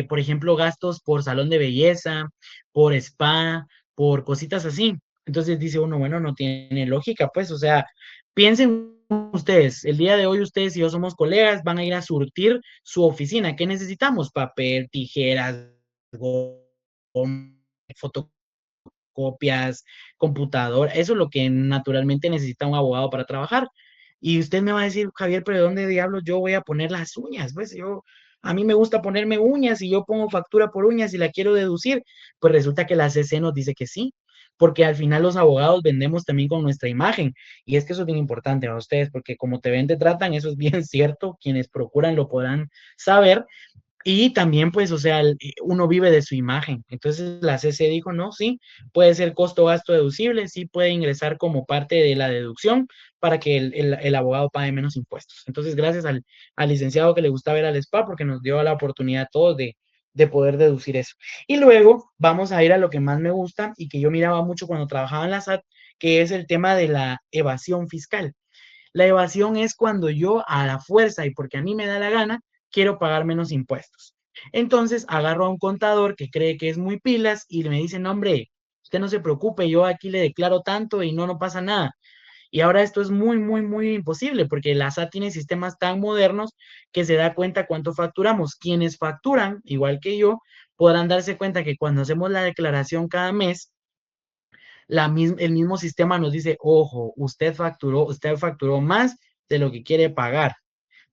por ejemplo, gastos por salón de belleza, por spa, por cositas así. Entonces dice uno, bueno, no tiene lógica, pues, o sea, piensen ustedes, el día de hoy ustedes y yo somos colegas, van a ir a surtir su oficina. ¿Qué necesitamos? Papel, tijeras, fotocopias, computador, eso es lo que naturalmente necesita un abogado para trabajar. Y usted me va a decir, Javier, pero ¿de dónde diablos yo voy a poner las uñas? Pues a mí me gusta ponerme uñas y yo pongo factura por uñas y la quiero deducir. Pues resulta que la CC nos dice que sí, porque al final los abogados vendemos también con nuestra imagen. Y es que eso es bien importante a ustedes, porque como te ven, te tratan, eso es bien cierto, quienes procuran lo podrán saber, y también, pues, o sea, uno vive de su imagen. Entonces la CC dijo, no, sí, puede ser costo gasto deducible, sí puede ingresar como parte de la deducción para que el abogado pague menos impuestos. Entonces, gracias al licenciado que le gusta ver al spa porque nos dio la oportunidad a todos de poder deducir eso. Y luego vamos a ir a lo que más me gusta y que yo miraba mucho cuando trabajaba en la SAT, que es el tema de la evasión fiscal. La evasión es cuando yo a la fuerza y porque a mí me da la gana, quiero pagar menos impuestos. Entonces agarro a un contador que cree que es muy pilas y me dice, no, hombre, usted no se preocupe, yo aquí le declaro tanto y no, no pasa nada. Y ahora esto es muy, muy, muy imposible porque la SAT tiene sistemas tan modernos que se da cuenta cuánto facturamos. Quienes facturan, igual que yo, podrán darse cuenta que cuando hacemos la declaración cada mes, el mismo sistema nos dice, ojo, usted facturó más de lo que quiere pagar.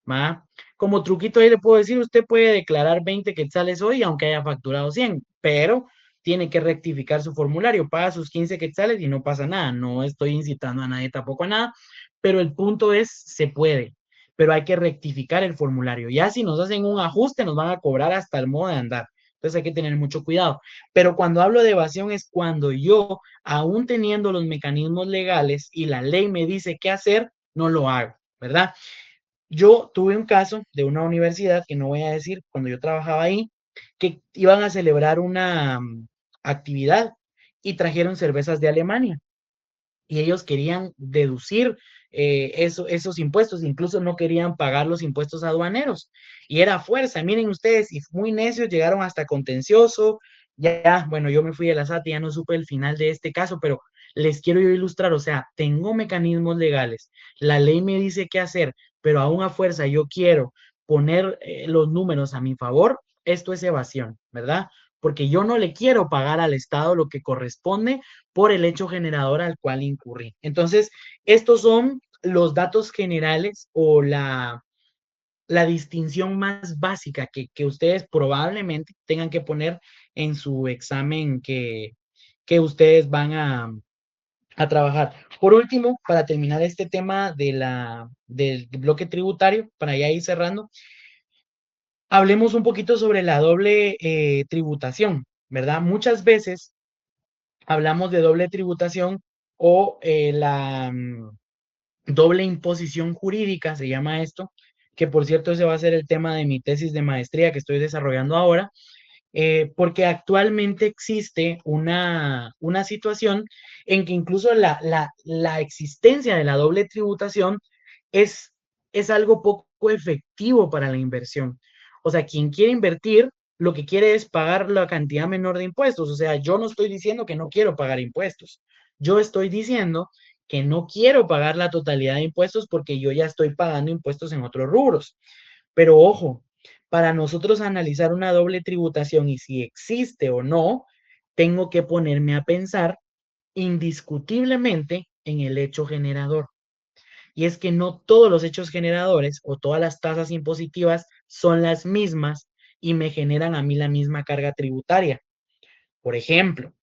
¿Va? Como truquito ahí le puedo decir, usted puede declarar 20 quetzales hoy, aunque haya facturado 100, pero tiene que rectificar su formulario, paga sus 15 quetzales y no pasa nada. No estoy incitando a nadie tampoco a nada, pero el punto es, se puede, pero hay que rectificar el formulario. Ya si nos hacen un ajuste, nos van a cobrar hasta el modo de andar. Entonces hay que tener mucho cuidado. Pero cuando hablo de evasión es cuando yo, aún teniendo los mecanismos legales y la ley me dice qué hacer, no lo hago, ¿verdad? Yo tuve un caso de una universidad, que no voy a decir, cuando yo trabajaba ahí, que iban a celebrar una actividad y trajeron cervezas de Alemania y ellos querían deducir esos impuestos, incluso no querían pagar los impuestos aduaneros. Y era fuerza, miren ustedes, y muy necios, llegaron hasta contencioso. Ya, bueno, yo me fui de la SAT y ya no supe el final de este caso, pero les quiero yo ilustrar, o sea, tengo mecanismos legales, la ley me dice qué hacer, pero aún a fuerza yo quiero poner los números a mi favor, esto es evasión, ¿verdad? Porque yo no le quiero pagar al Estado lo que corresponde por el hecho generador al cual incurrí. Entonces, estos son los datos generales o la distinción más básica que ustedes probablemente tengan que poner en su examen que ustedes van a trabajar. Por último, para terminar este tema del bloque tributario, para ya ir cerrando, hablemos un poquito sobre la doble tributación, ¿verdad? Muchas veces hablamos de doble tributación o doble imposición jurídica, se llama esto, que por cierto ese va a ser el tema de mi tesis de maestría que estoy desarrollando ahora, porque actualmente existe una situación en que incluso la existencia de la doble tributación es, es algo poco efectivo para la inversión. O sea, quien quiere invertir, lo que quiere es pagar la cantidad menor de impuestos. O sea, yo no estoy diciendo que no quiero pagar impuestos. Yo estoy diciendo que no quiero pagar la totalidad de impuestos porque yo ya estoy pagando impuestos en otros rubros. Pero ojo, para nosotros analizar una doble tributación y si existe o no, tengo que ponerme a pensar indiscutiblemente en el hecho generador. Y es que no todos los hechos generadores o todas las tasas impositivas son las mismas y me generan a mí la misma carga tributaria. Por ejemplo,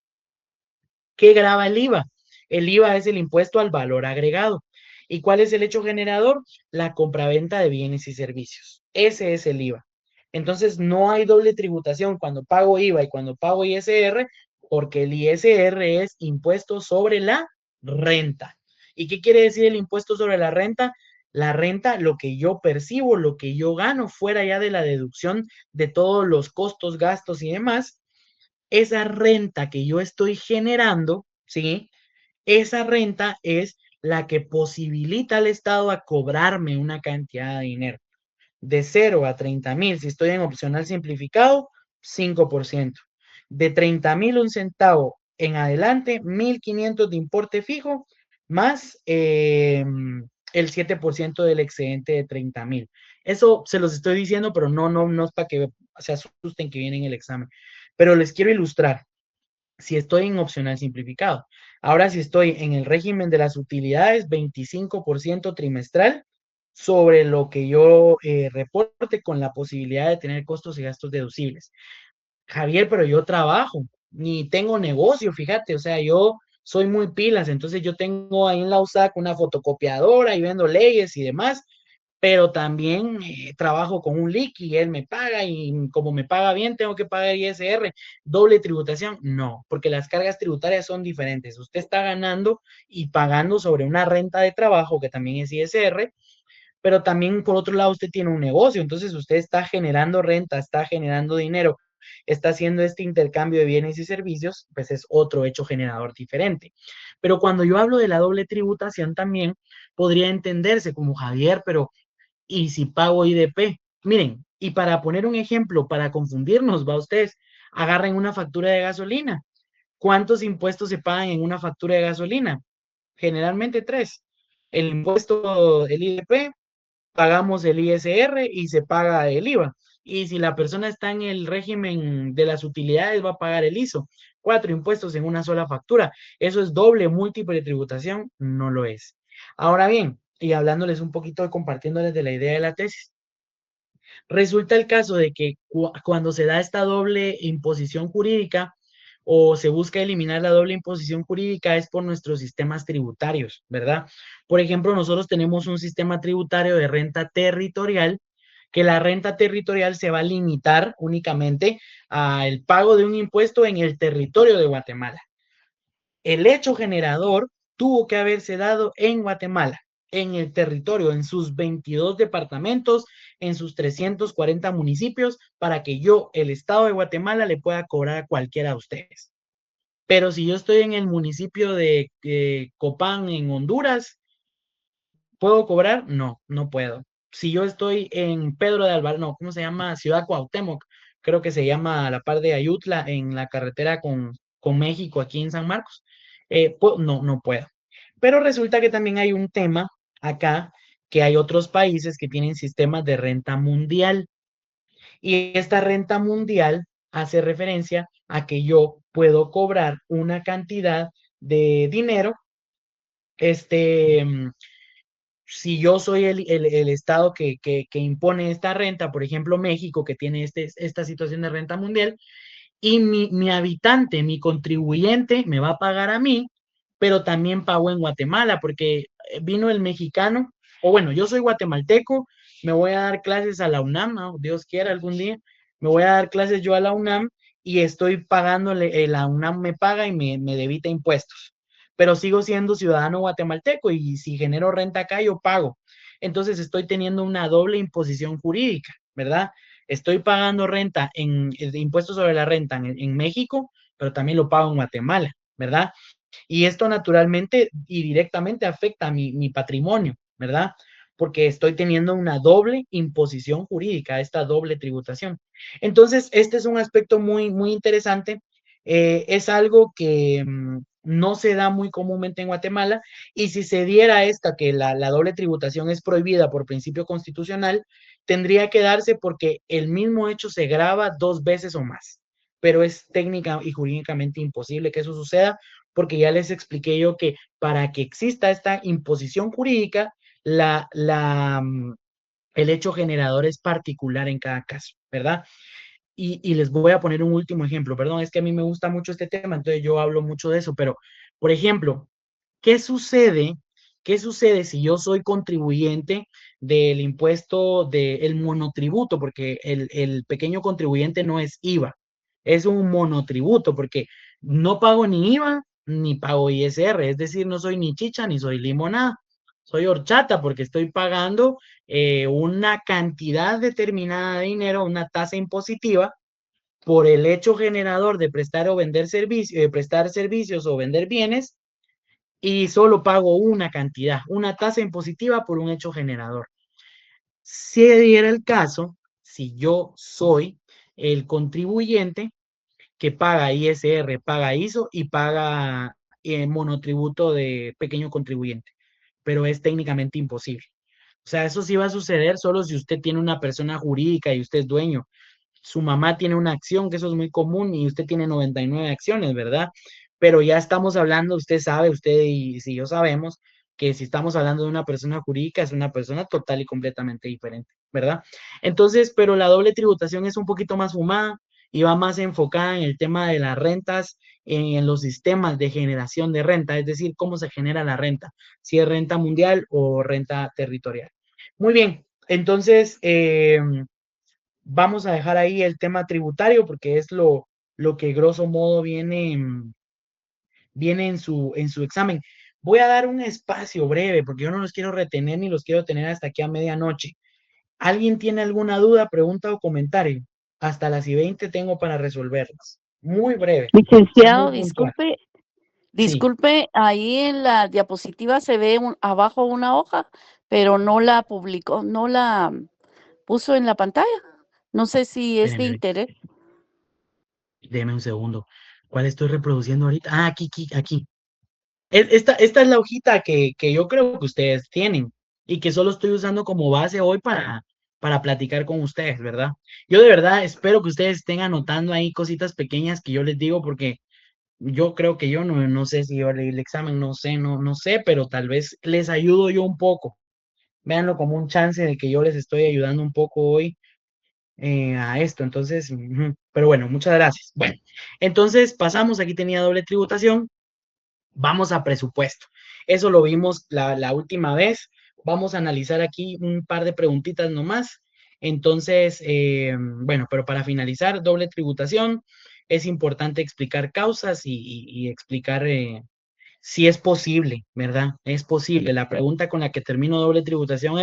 ¿qué grava el IVA? El IVA es el impuesto al valor agregado. ¿Y cuál es el hecho generador? La compraventa de bienes y servicios. Ese es el IVA. Entonces, no hay doble tributación cuando pago IVA y cuando pago ISR, porque el ISR es impuesto sobre la renta. ¿Y qué quiere decir el impuesto sobre la renta? La renta, lo que yo percibo, lo que yo gano, fuera ya de la deducción de todos los costos, gastos y demás, esa renta que yo estoy generando, ¿sí? Esa renta es la que posibilita al Estado a cobrarme una cantidad de dinero. De 0 a 30,000, si estoy en opcional simplificado, 5%. De 30,000 un centavo en adelante, 1,500 de importe fijo, más el 7% del excedente de 30,000. Eso se los estoy diciendo, pero no es para que se asusten que viene en el examen. Pero les quiero ilustrar si estoy en opcional simplificado. Ahora, si estoy en el régimen de las utilidades, 25% trimestral sobre lo que yo reporte con la posibilidad de tener costos y gastos deducibles. Javier, pero yo trabajo, ni tengo negocio, fíjate, o sea, yo soy muy pilas, entonces yo tengo ahí en la USAC una fotocopiadora y vendo leyes y demás, pero también trabajo con un liqui y él me paga y como me paga bien tengo que pagar ISR. ¿Doble tributación? No, porque las cargas tributarias son diferentes. Usted está ganando y pagando sobre una renta de trabajo que también es ISR, pero también por otro lado usted tiene un negocio, entonces usted está generando renta, está generando dinero está haciendo este intercambio de bienes y servicios, pues es otro hecho generador diferente. Pero cuando yo hablo de la doble tributación también podría entenderse como Javier, pero ¿y si pago IDP? Miren, y para poner un ejemplo, para confundirnos, va ustedes, agarren una factura de gasolina. ¿Cuántos impuestos se pagan en una factura de gasolina? Generalmente tres. El impuesto, el IDP, pagamos el ISR y se paga el IVA. Y si la persona está en el régimen de las utilidades, va a pagar el ISO. Cuatro impuestos en una sola factura. ¿Eso es doble, múltiple tributación? No lo es. Ahora bien, y hablándoles un poquito, compartiéndoles de la idea de la tesis, resulta el caso de que cuando se da esta doble imposición jurídica o se busca eliminar la doble imposición jurídica es por nuestros sistemas tributarios, ¿verdad? Por ejemplo, nosotros tenemos un sistema tributario de renta territorial, que la renta territorial se va a limitar únicamente al pago de un impuesto en el territorio de Guatemala. El hecho generador tuvo que haberse dado en Guatemala, en el territorio, en sus 22 departamentos, en sus 340 municipios, para que yo, el Estado de Guatemala, le pueda cobrar a cualquiera de ustedes. Pero si yo estoy en el municipio de Copán, en Honduras, ¿puedo cobrar? No, no puedo. Si yo estoy en Pedro de Alvarado, no, ¿cómo se llama? Ciudad Cuauhtémoc, creo que se llama la par de Ayutla, en la carretera con México, aquí en San Marcos. No, no puedo. Pero resulta que también hay un tema acá, que hay otros países que tienen sistemas de renta mundial. Y esta renta mundial hace referencia a que yo puedo cobrar una cantidad de dinero, este, si yo soy el estado que impone esta renta, por ejemplo, México, que tiene esta situación de renta mundial, y mi habitante, mi contribuyente, me va a pagar a mí, pero también pago en Guatemala, porque vino el mexicano, o bueno, yo soy guatemalteco, me voy a dar clases a la UNAM, ¿no? Dios quiera algún día, me voy a dar clases yo a la UNAM y estoy pagándole, la UNAM me paga y me debita impuestos, pero sigo siendo ciudadano guatemalteco y si genero renta acá, yo pago. Entonces estoy teniendo una doble imposición jurídica, ¿verdad? Estoy pagando renta de impuestos sobre la renta en México, pero también lo pago en Guatemala, ¿verdad? Y esto naturalmente y directamente afecta a mi patrimonio, ¿verdad? Porque estoy teniendo una doble imposición jurídica, esta doble tributación. Entonces, este es un aspecto muy, muy interesante. Es algo que no se da muy comúnmente en Guatemala y si se diera esta, que la doble tributación es prohibida por principio constitucional, tendría que darse porque el mismo hecho se grava dos veces o más, pero es técnica y jurídicamente imposible que eso suceda porque ya les expliqué yo que para que exista esta imposición jurídica, el hecho generador es particular en cada caso, ¿verdad? Y les voy a poner un último ejemplo, perdón, es que a mí me gusta mucho este tema, entonces yo hablo mucho de eso, pero, por ejemplo, ¿qué sucede? ¿Qué sucede si yo soy contribuyente del impuesto del monotributo? Porque el pequeño contribuyente no es IVA, es un monotributo, porque no pago ni IVA ni pago ISR, es decir, no soy ni chicha ni soy limonada, soy horchata porque estoy pagando una cantidad determinada de dinero, una tasa impositiva por el hecho generador de prestar o vender servicios, prestar servicios o vender bienes y solo pago una cantidad, una tasa impositiva por un hecho generador. Si diera el caso, si yo soy el contribuyente que paga ISR, paga ISO y paga monotributo de pequeño contribuyente, pero es técnicamente imposible. O sea, eso sí va a suceder solo si usted tiene una persona jurídica y usted es dueño. Su mamá tiene una acción, que eso es muy común, y usted tiene 99 acciones, ¿verdad? Pero ya estamos hablando, usted sabe, usted y si yo sabemos, que si estamos hablando de una persona jurídica, es una persona total y completamente diferente, ¿verdad? Entonces, pero la doble tributación es un poquito más fumada y va más enfocada en el tema de las rentas, en los sistemas de generación de renta, es decir, cómo se genera la renta, si es renta mundial o renta territorial. Muy bien, entonces vamos a dejar ahí el tema tributario porque es lo que grosso modo viene en su examen. Voy a dar un espacio breve porque yo no los quiero retener ni los quiero tener hasta aquí a medianoche. ¿Alguien tiene alguna duda, pregunta o comentario? Hasta las y 20 tengo para resolverlas. Muy breve, sea muy Licenciado, puntual. disculpe, Sí, disculpe, ahí en la diapositiva se ve abajo una hoja, pero no la publicó, no la puso en la pantalla. No sé si es de espérenme, interés. déme un segundo. ¿Cuál estoy reproduciendo ahorita? Ah, aquí. Esta es la hojita que yo creo que ustedes tienen y que solo estoy usando como base hoy para platicar con ustedes, ¿verdad? Yo de verdad espero que ustedes estén anotando ahí cositas pequeñas que yo les digo porque yo creo que yo no sé si yo leí el examen, no sé, pero tal vez les ayudo yo un poco. Véanlo como un chance de que yo les estoy ayudando un poco hoy a esto. Entonces, pero bueno, muchas gracias. Bueno, entonces pasamos, aquí tenía doble tributación. Vamos a presupuesto. Eso lo vimos la última vez. Vamos a analizar aquí un par de preguntitas nomás. Entonces, bueno, pero para finalizar, doble tributación, es importante explicar causas y explicar si es posible, ¿verdad? Es posible. La pregunta con la que termino doble tributación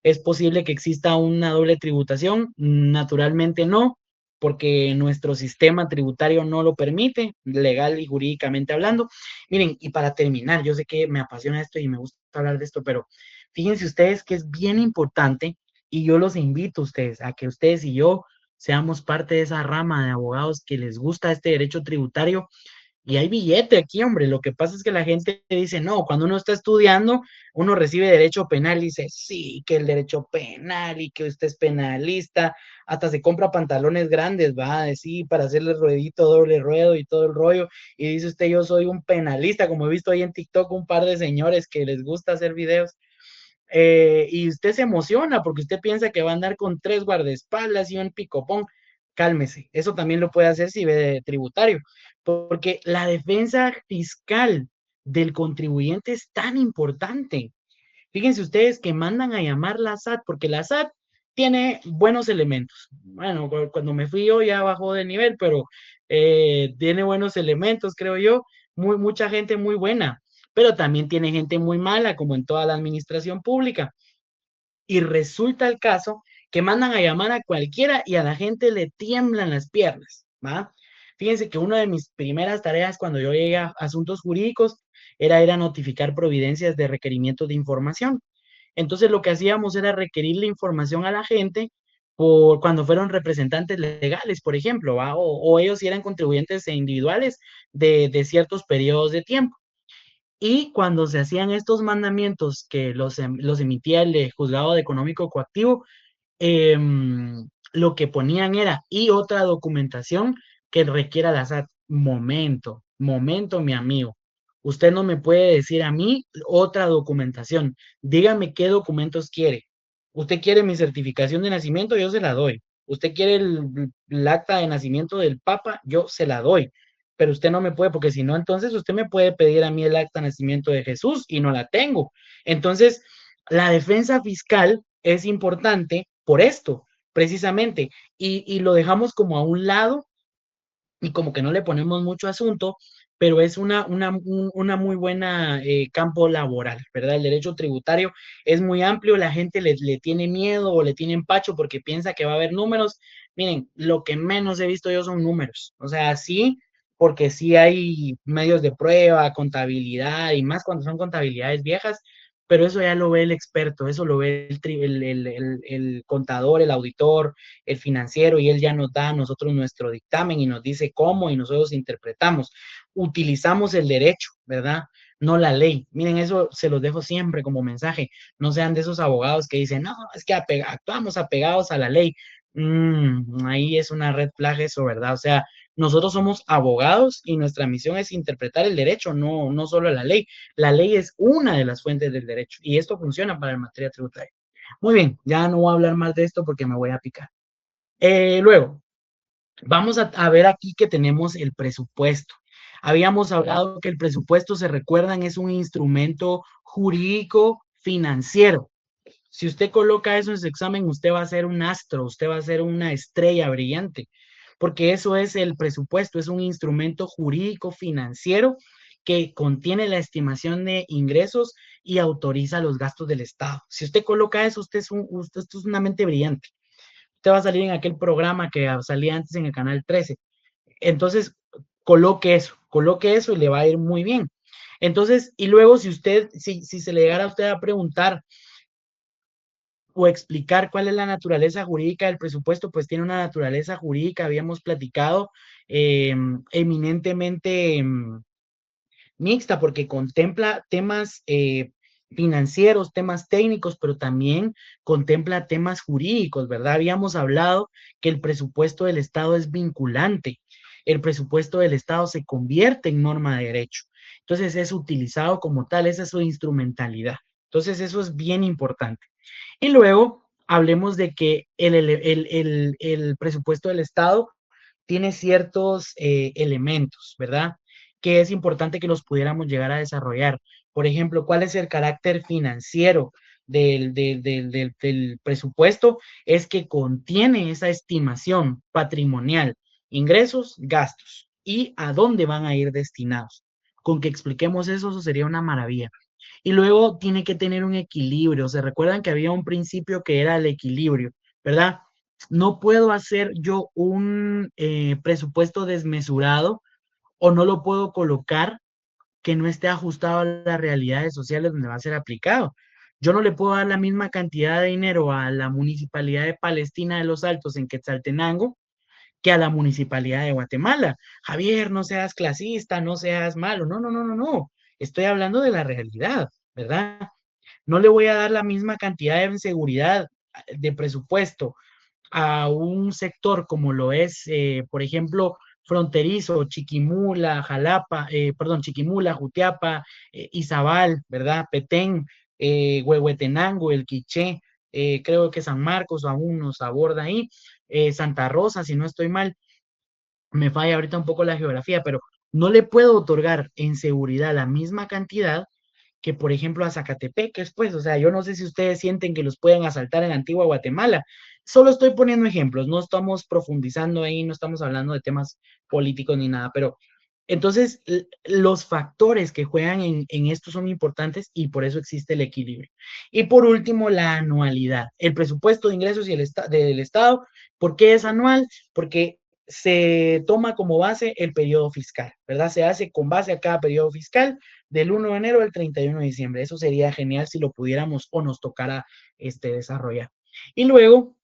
¿es posible que exista una doble tributación? Naturalmente no, porque nuestro sistema tributario no lo permite, legal y jurídicamente hablando. Miren, y para terminar, yo sé que me apasiona esto y me gusta hablar de esto, pero fíjense ustedes que es bien importante y yo los invito a ustedes a que ustedes y yo seamos parte de esa rama de abogados que les gusta este derecho tributario y hay billete aquí, hombre. Lo que pasa es que la gente dice, no, cuando uno está estudiando, uno recibe derecho penal y dice, sí, que el derecho penal y que usted es penalista. Hasta se compra pantalones grandes, va a decir, para hacerle ruedito, doble ruedo y todo el rollo. Y dice usted, yo soy un penalista, como he visto ahí en TikTok un par de señores que les gusta hacer videos. Y usted se emociona porque usted piensa que va a andar con 3 guardaespaldas y un picopón. Cálmese, eso también lo puede hacer si ve de tributario, porque la defensa fiscal del contribuyente es tan importante. Fíjense ustedes que mandan a llamar la SAT, porque la SAT tiene buenos elementos. Bueno, cuando me fui yo ya bajó de nivel, pero tiene buenos elementos, creo yo. Mucha gente muy buena, pero también tiene gente muy mala, como en toda la administración pública. Y resulta el caso que mandan a llamar a cualquiera y a la gente le tiemblan las piernas, ¿va? Fíjense que una de mis primeras tareas cuando yo llegué a asuntos jurídicos era ir a notificar providencias de requerimiento de información. Entonces lo que hacíamos era requerir la información a la gente por cuando fueron representantes legales, por ejemplo, ¿va? O ellos si eran contribuyentes individuales de ciertos periodos de tiempo. Y cuando se hacían estos mandamientos que los emitía el juzgado de económico coactivo, lo que ponían era, y otra documentación que requiera la SAT. Momento, mi amigo. Usted no me puede decir a mí otra documentación. Dígame qué documentos quiere. Usted quiere mi certificación de nacimiento, yo se la doy. Usted quiere el acta de nacimiento del Papa, yo se la doy. Pero usted no me puede, porque si no, entonces usted me puede pedir a mí el acta de nacimiento de Jesús y no la tengo. Entonces, la defensa fiscal es importante por esto, precisamente, y lo dejamos como a un lado y como que no le ponemos mucho asunto, pero es una muy buena campo laboral, ¿verdad? El derecho tributario es muy amplio, la gente le tiene miedo o le tiene empacho porque piensa que va a haber números. Miren, lo que menos he visto yo son números, o sea, sí, porque sí hay medios de prueba, contabilidad y más cuando son contabilidades viejas, pero eso ya lo ve el experto, eso lo ve el contador, el auditor, el financiero, y él ya nos da a nosotros nuestro dictamen y nos dice cómo y nosotros interpretamos. Utilizamos el derecho, ¿verdad? No la ley. Miren, eso se los dejo siempre como mensaje. No sean de esos abogados que dicen, no, es que actuamos apegados a la ley. Ahí es una red flag eso, ¿verdad? O sea, nosotros somos abogados y nuestra misión es interpretar el derecho, no solo la ley. La ley es una de las fuentes del derecho y esto funciona para la materia tributaria. Muy bien, ya no voy a hablar más de esto porque me voy a picar. Luego, vamos a ver aquí que tenemos el presupuesto. Habíamos hablado que el presupuesto, se recuerdan, es un instrumento jurídico financiero. Si usted coloca eso en su examen, usted va a ser un astro, usted va a ser una estrella brillante, porque eso es el presupuesto, es un instrumento jurídico financiero que contiene la estimación de ingresos y autoriza los gastos del Estado. Si usted coloca eso, usted es una mente brillante. te va a salir en aquel programa que salía antes en el canal 13. Entonces, coloque eso y le va a ir muy bien. Entonces, y luego si se le llegara a usted a preguntar o explicar cuál es la naturaleza jurídica del presupuesto, pues tiene una naturaleza jurídica, habíamos platicado, eminentemente mixta, porque contempla temas financieros, temas técnicos, pero también contempla temas jurídicos, ¿verdad? Habíamos hablado que el presupuesto del Estado es vinculante, el presupuesto del Estado se convierte en norma de derecho, entonces es utilizado como tal, esa es su instrumentalidad. Entonces eso es bien importante. Y luego hablemos de que el presupuesto del Estado tiene ciertos elementos, ¿verdad? Que es importante que los pudiéramos llegar a desarrollar. Por ejemplo, ¿cuál es el carácter financiero del presupuesto? Es que contiene esa estimación patrimonial, ingresos, gastos y a dónde van a ir destinados. Con que expliquemos eso, eso sería una maravilla. Y luego tiene que tener un equilibrio. ¿Se recuerdan que había un principio que era el equilibrio, ¿verdad? No puedo hacer yo un presupuesto desmesurado o no lo puedo colocar que no esté ajustado a las realidades sociales donde va a ser aplicado. Yo no le puedo dar la misma cantidad de dinero a la Municipalidad de Palestina de los Altos en Quetzaltenango que a la Municipalidad de Guatemala. Javier, no seas clasista, no seas malo. No, no, no, no, no. Estoy hablando de la realidad, ¿verdad? No le voy a dar la misma cantidad de seguridad de presupuesto a un sector como lo es, por ejemplo, fronterizo, Chiquimula, Jalapa, perdón, Chiquimula, Jutiapa, Izabal, ¿verdad? Petén, Huehuetenango, El Quiché, creo que San Marcos aún nos aborda ahí, Santa Rosa, si no estoy mal, me falla ahorita un poco la geografía, pero no le puedo otorgar en seguridad la misma cantidad que, por ejemplo, a Zacatepeques, pues, o sea, yo no sé si ustedes sienten que los pueden asaltar en Antigua Guatemala. Solo estoy poniendo ejemplos, no estamos profundizando ahí, no estamos hablando de temas políticos ni nada, pero entonces los factores que juegan en esto son importantes y por eso existe el equilibrio. Y por último, la anualidad, el presupuesto de ingresos y del Estado. ¿Por qué es anual? Porque se toma como base el periodo fiscal, ¿verdad? Se hace con base a cada periodo fiscal del 1 de enero al 31 de diciembre. Eso sería genial si lo pudiéramos o nos tocara desarrollar. Y luego,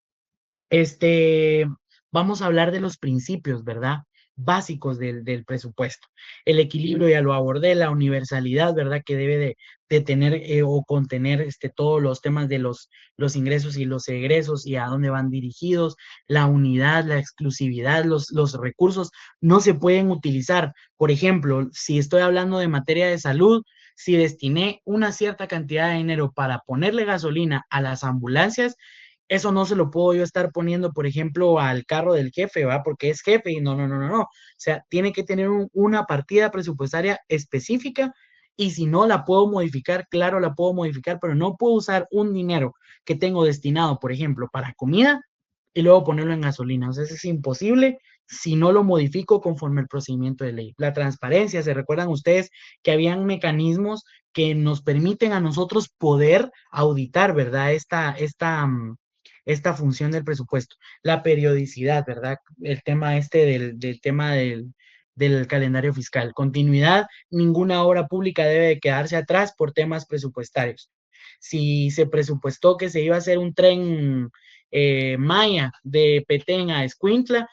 este, vamos a hablar de los principios, ¿verdad? Básicos del presupuesto. El equilibrio ya lo abordé, la universalidad, ¿verdad? Que debe de tener o contener todos los temas de los ingresos y los egresos y a dónde van dirigidos, la unidad, la exclusividad, los recursos no se pueden utilizar. Por ejemplo, si estoy hablando de materia de salud, si destiné una cierta cantidad de dinero para ponerle gasolina a las ambulancias, eso no se lo puedo yo estar poniendo, por ejemplo, al carro del jefe, ¿va? Porque es jefe y no, no, no, no, no. O sea, tiene que tener una partida presupuestaria específica y si no la puedo modificar, claro, la puedo modificar, pero no puedo usar un dinero que tengo destinado, por ejemplo, para comida y luego ponerlo en gasolina. O sea, eso es imposible si no lo modifico conforme el procedimiento de ley. La transparencia, ¿se recuerdan ustedes que habían mecanismos que nos permiten a nosotros poder auditar, ¿verdad? Esta función del presupuesto, la periodicidad, ¿verdad? El tema del tema del calendario fiscal. Continuidad, ninguna obra pública debe de quedarse atrás por temas presupuestarios. Si se presupuestó que se iba a hacer un tren Maya de Petén a Escuintla,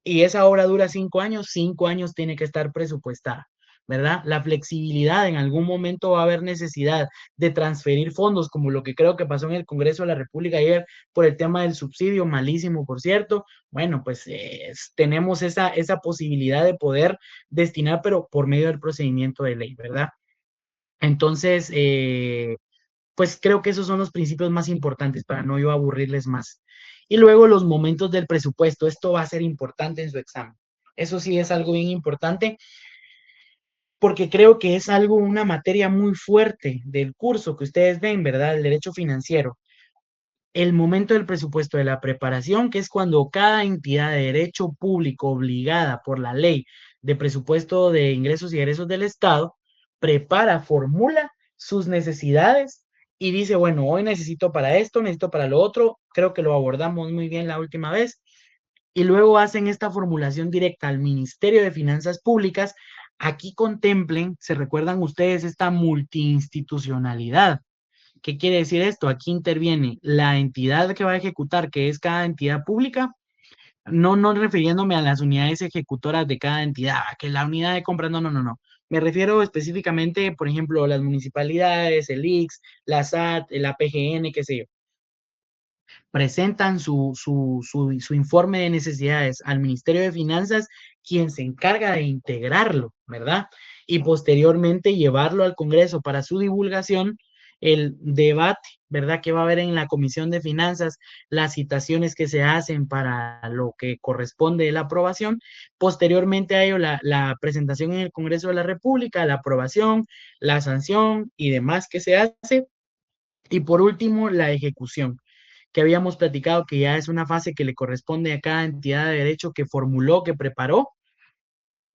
y esa obra dura 5 años, 5 años tiene que estar presupuestada, ¿verdad? La flexibilidad, en algún momento va a haber necesidad de transferir fondos, como lo que creo que pasó en el Congreso de la República ayer por el tema del subsidio, malísimo, por cierto. Bueno, pues tenemos esa posibilidad de poder destinar, pero por medio del procedimiento de ley, ¿verdad? Entonces, pues creo que esos son los principios más importantes para no yo aburrirles más. Y luego los momentos del presupuesto, esto va a ser importante en su examen. Eso sí es algo bien importante porque creo que es algo, una materia muy fuerte del curso que ustedes ven, ¿verdad? El derecho financiero. El momento del presupuesto de la preparación, que es cuando cada entidad de derecho público obligada por la ley de presupuesto de ingresos y egresos del Estado prepara, formula sus necesidades y dice, bueno, hoy necesito para esto, necesito para lo otro, creo que lo abordamos muy bien la última vez, y luego hacen esta formulación directa al Ministerio de Finanzas Públicas. Aquí contemplen, se recuerdan ustedes esta multiinstitucionalidad. ¿Qué quiere decir esto? Aquí interviene la entidad que va a ejecutar, que es cada entidad pública, no refiriéndome a las unidades ejecutoras de cada entidad, que la unidad de compra, no, no, no, no. Me refiero específicamente, por ejemplo, las municipalidades, el IX, la SAT, el APGN, qué sé yo, presentan su informe de necesidades al Ministerio de Finanzas, quien se encarga de integrarlo, ¿verdad? Y posteriormente llevarlo al Congreso para su divulgación, el debate, ¿verdad? Que va a haber en la Comisión de Finanzas, las citaciones que se hacen para lo que corresponde de la aprobación, posteriormente a ello la presentación en el Congreso de la República, la aprobación, la sanción y demás que se hace, y por último, la ejecución, que habíamos platicado que ya es una fase que le corresponde a cada entidad de derecho que formuló, que preparó,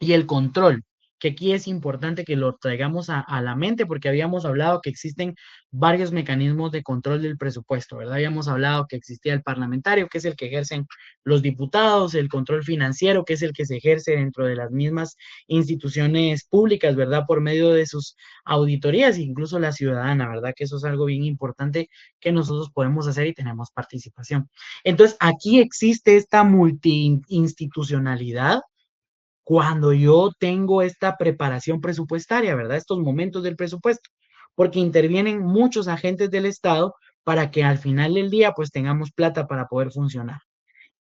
y el control, que aquí es importante que lo traigamos a la mente porque habíamos hablado que existen varios mecanismos de control del presupuesto, ¿verdad? Habíamos hablado que existía el parlamentario, que es el que ejercen los diputados, el control financiero, que es el que se ejerce dentro de las mismas instituciones públicas, ¿verdad? Por medio de sus auditorías, incluso la ciudadana, ¿verdad? Que eso es algo bien importante que nosotros podemos hacer y tenemos participación. Entonces, aquí existe esta multiinstitucionalidad cuando yo tengo esta preparación presupuestaria, ¿verdad? Estos momentos del presupuesto, porque intervienen muchos agentes del Estado para que al final del día pues tengamos plata para poder funcionar.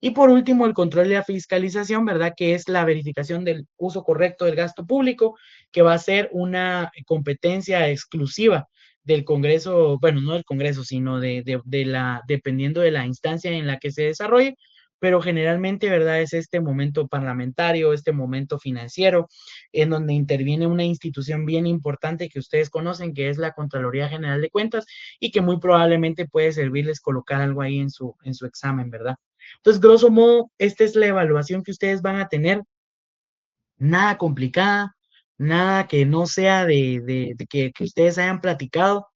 Y por último, el control y la fiscalización, ¿verdad? Que es la verificación del uso correcto del gasto público, que va a ser una competencia exclusiva del Congreso, bueno, no del Congreso, sino dependiendo de la instancia en la que se desarrolle, pero generalmente, ¿verdad? Es este momento parlamentario, este momento financiero, en donde interviene una institución bien importante que ustedes conocen, que es la Contraloría General de Cuentas, y que muy probablemente puede servirles colocar algo ahí en su examen, ¿verdad? Entonces, grosso modo, esta es la evaluación que ustedes van a tener, nada complicada, nada que no sea que ustedes hayan platicado.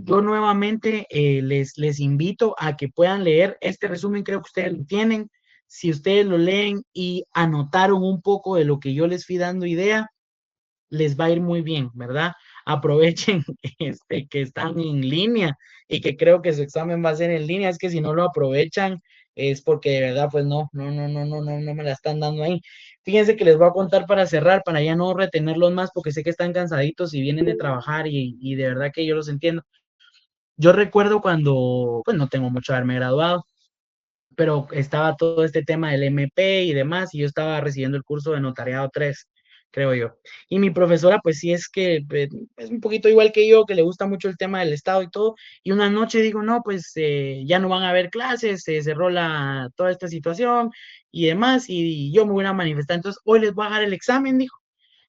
Yo nuevamente les invito a que puedan leer este resumen, creo que ustedes lo tienen. Si ustedes lo leen y anotaron un poco de lo que yo les fui dando idea, les va a ir muy bien, ¿verdad? Aprovechen que están en línea y que creo que su examen va a ser en línea. Es que si no lo aprovechan es porque de verdad pues no me la están dando ahí. Fíjense que les voy a contar para cerrar, para ya no retenerlos más porque sé que están cansaditos y vienen de trabajar y de verdad que yo los entiendo. Yo recuerdo cuando, pues no tengo mucho de haberme graduado, pero estaba todo este tema del MP y demás, y yo estaba recibiendo el curso de notariado 3, creo yo. Y mi profesora, pues sí es que es un poquito igual que yo, que le gusta mucho el tema del Estado y todo, y una noche digo, no, pues ya no van a haber clases, se cerró toda esta situación y demás, y yo me voy a manifestar, entonces hoy les voy a dar el examen, dijo,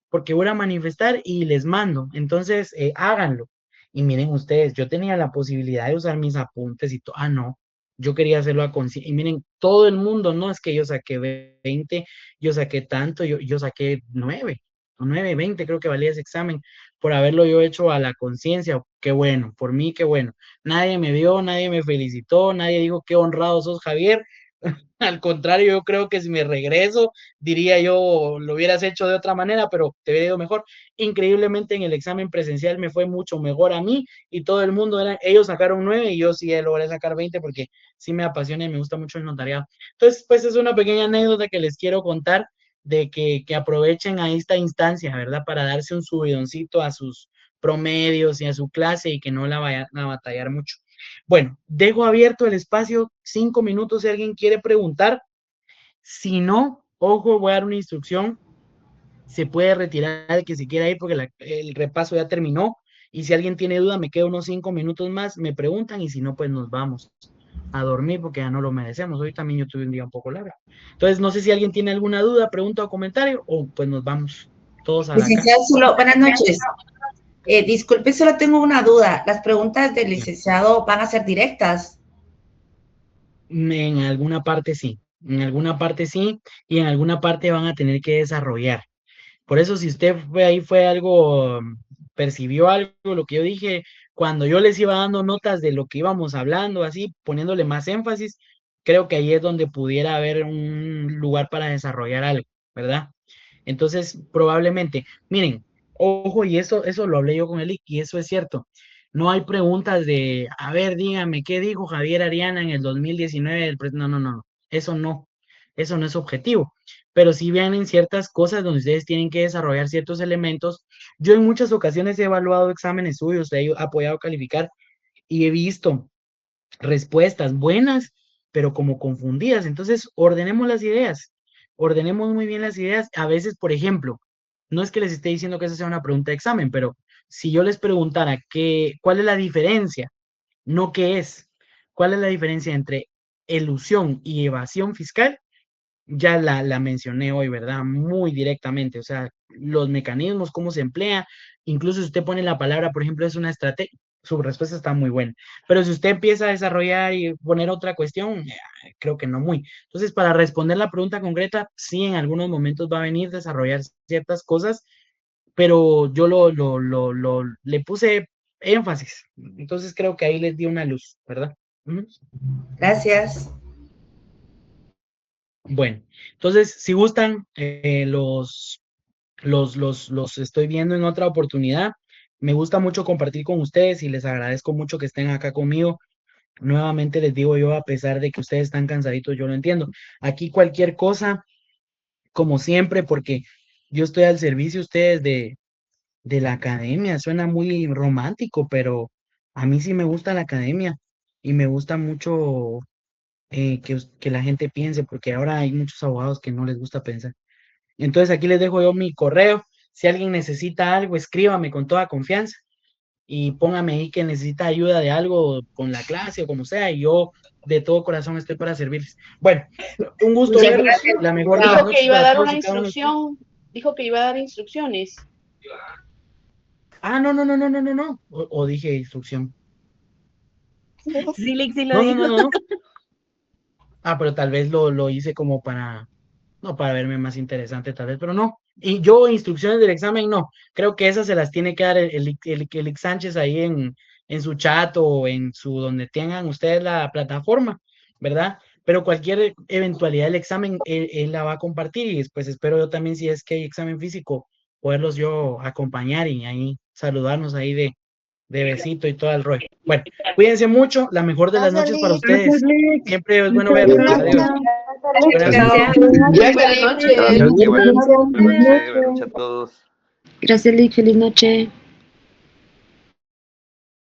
porque voy a manifestar y les mando. Entonces, háganlo. Y miren ustedes, yo tenía la posibilidad de usar mis apuntes y todo. Ah, no, yo quería hacerlo a conciencia. Y miren, todo el mundo, no es que yo saqué 20, yo saqué tanto, yo saqué 9 o 9, 20, creo que valía ese examen por haberlo yo hecho a la conciencia. Qué bueno, por mí, qué bueno. Nadie me vio, nadie me felicitó, nadie dijo qué honrado sos, Javier. Al contrario, yo creo que si me regreso, diría yo, lo hubieras hecho de otra manera, pero te hubiera ido mejor. Increíblemente en el examen presencial me fue mucho mejor a mí y todo el mundo, ellos sacaron 9 y yo sí logré sacar 20 porque sí me apasiona y me gusta mucho el notariado. Entonces, pues es una pequeña anécdota que les quiero contar de que aprovechen a esta instancia, ¿verdad? Para darse un subidoncito a sus promedios y a su clase y que no la vayan a batallar mucho. Bueno, dejo abierto el espacio, 5 minutos si alguien quiere preguntar. Si no, ojo, voy a dar una instrucción. Se puede retirar el que se quiera ir porque el repaso ya terminó. Y si alguien tiene duda, me quedo unos 5 minutos más, me preguntan y si no, pues nos vamos a dormir porque ya no lo merecemos. Hoy también yo tuve un día un poco largo. Entonces, no sé si alguien tiene alguna duda, pregunta o comentario o pues nos vamos todos a la casa. Licenciado Zulo, buenas noches. Disculpe, solo tengo una duda. ¿Las preguntas del licenciado van a ser directas? En alguna parte sí, en alguna parte sí y en alguna parte van a tener que desarrollar. Por eso, si usted fue ahí, fue algo, percibió algo, lo que yo dije, cuando yo les iba dando notas de lo que íbamos hablando, así, poniéndole más énfasis, creo que ahí es donde pudiera haber un lugar para desarrollar algo, ¿verdad? Entonces, probablemente, miren, ojo, y eso lo hablé yo con él y eso es cierto. No hay preguntas de, a ver, dígame, ¿qué dijo Javier Ariana en el 2019? No, no, no, eso no es objetivo. Pero sí vienen ciertas cosas donde ustedes tienen que desarrollar ciertos elementos. Yo en muchas ocasiones he evaluado exámenes suyos, he apoyado a calificar y he visto respuestas buenas, pero como confundidas. Entonces, ordenemos las ideas, ordenemos muy bien las ideas. A veces, por ejemplo, no es que les esté diciendo que esa sea una pregunta de examen, pero si yo les preguntara cuál es la diferencia, no qué es, cuál es la diferencia entre elusión y evasión fiscal, ya la mencioné hoy, ¿verdad? Muy directamente, o sea, los mecanismos, cómo se emplea, incluso si usted pone la palabra, por ejemplo, es una estrategia, su respuesta está muy buena, pero si usted empieza a desarrollar y poner otra cuestión, creo que no muy. Entonces, para responder la pregunta concreta, sí, en algunos momentos va a venir a desarrollar ciertas cosas, pero yo le puse énfasis, entonces creo que ahí les di una luz, ¿verdad? Gracias. Bueno, entonces, si gustan, los estoy viendo en otra oportunidad. Me gusta mucho compartir con ustedes y les agradezco mucho que estén acá conmigo. Nuevamente les digo yo, a pesar de que ustedes están cansaditos, yo lo entiendo. Aquí cualquier cosa, como siempre, porque yo estoy al servicio de ustedes de la academia. Suena muy romántico, pero a mí sí me gusta la academia y me gusta mucho que la gente piense, porque ahora hay muchos abogados que no les gusta pensar. Entonces aquí les dejo yo mi correo. Si alguien necesita algo, escríbame con toda confianza y póngame ahí que necesita ayuda de algo con la clase o como sea, y yo de todo corazón estoy para servirles. Bueno, un gusto Muchas verlos. gracias. La mejor de las Dijo que noches iba a para dar todos una y cada uno de ustedes. instrucción, dijo que iba a dar instrucciones. Ah, no, no, no, no, no, no, no. O dije instrucción. Sí, Lick, sí lo No, no, dijo. no, no, no. Ah, pero tal vez lo hice como para, no, para verme más interesante, tal vez, pero no. Y yo, instrucciones del examen, no. Creo que esas se las tiene que dar el Ix Sánchez ahí en su chat o en su, donde tengan ustedes la plataforma, ¿verdad? Pero cualquier eventualidad del examen, él la va a compartir y después espero yo también, si es que hay examen físico, poderlos yo acompañar y ahí saludarnos ahí de besito y todo el rollo. Bueno, cuídense mucho, la mejor de las Gracias, noches para Lick. ustedes. Siempre es bueno verlos. Adiós. Buenas Gracias. Buenas noches. Gracias, Lick. Buenas noches a todos. Gracias, Lick. Feliz noche.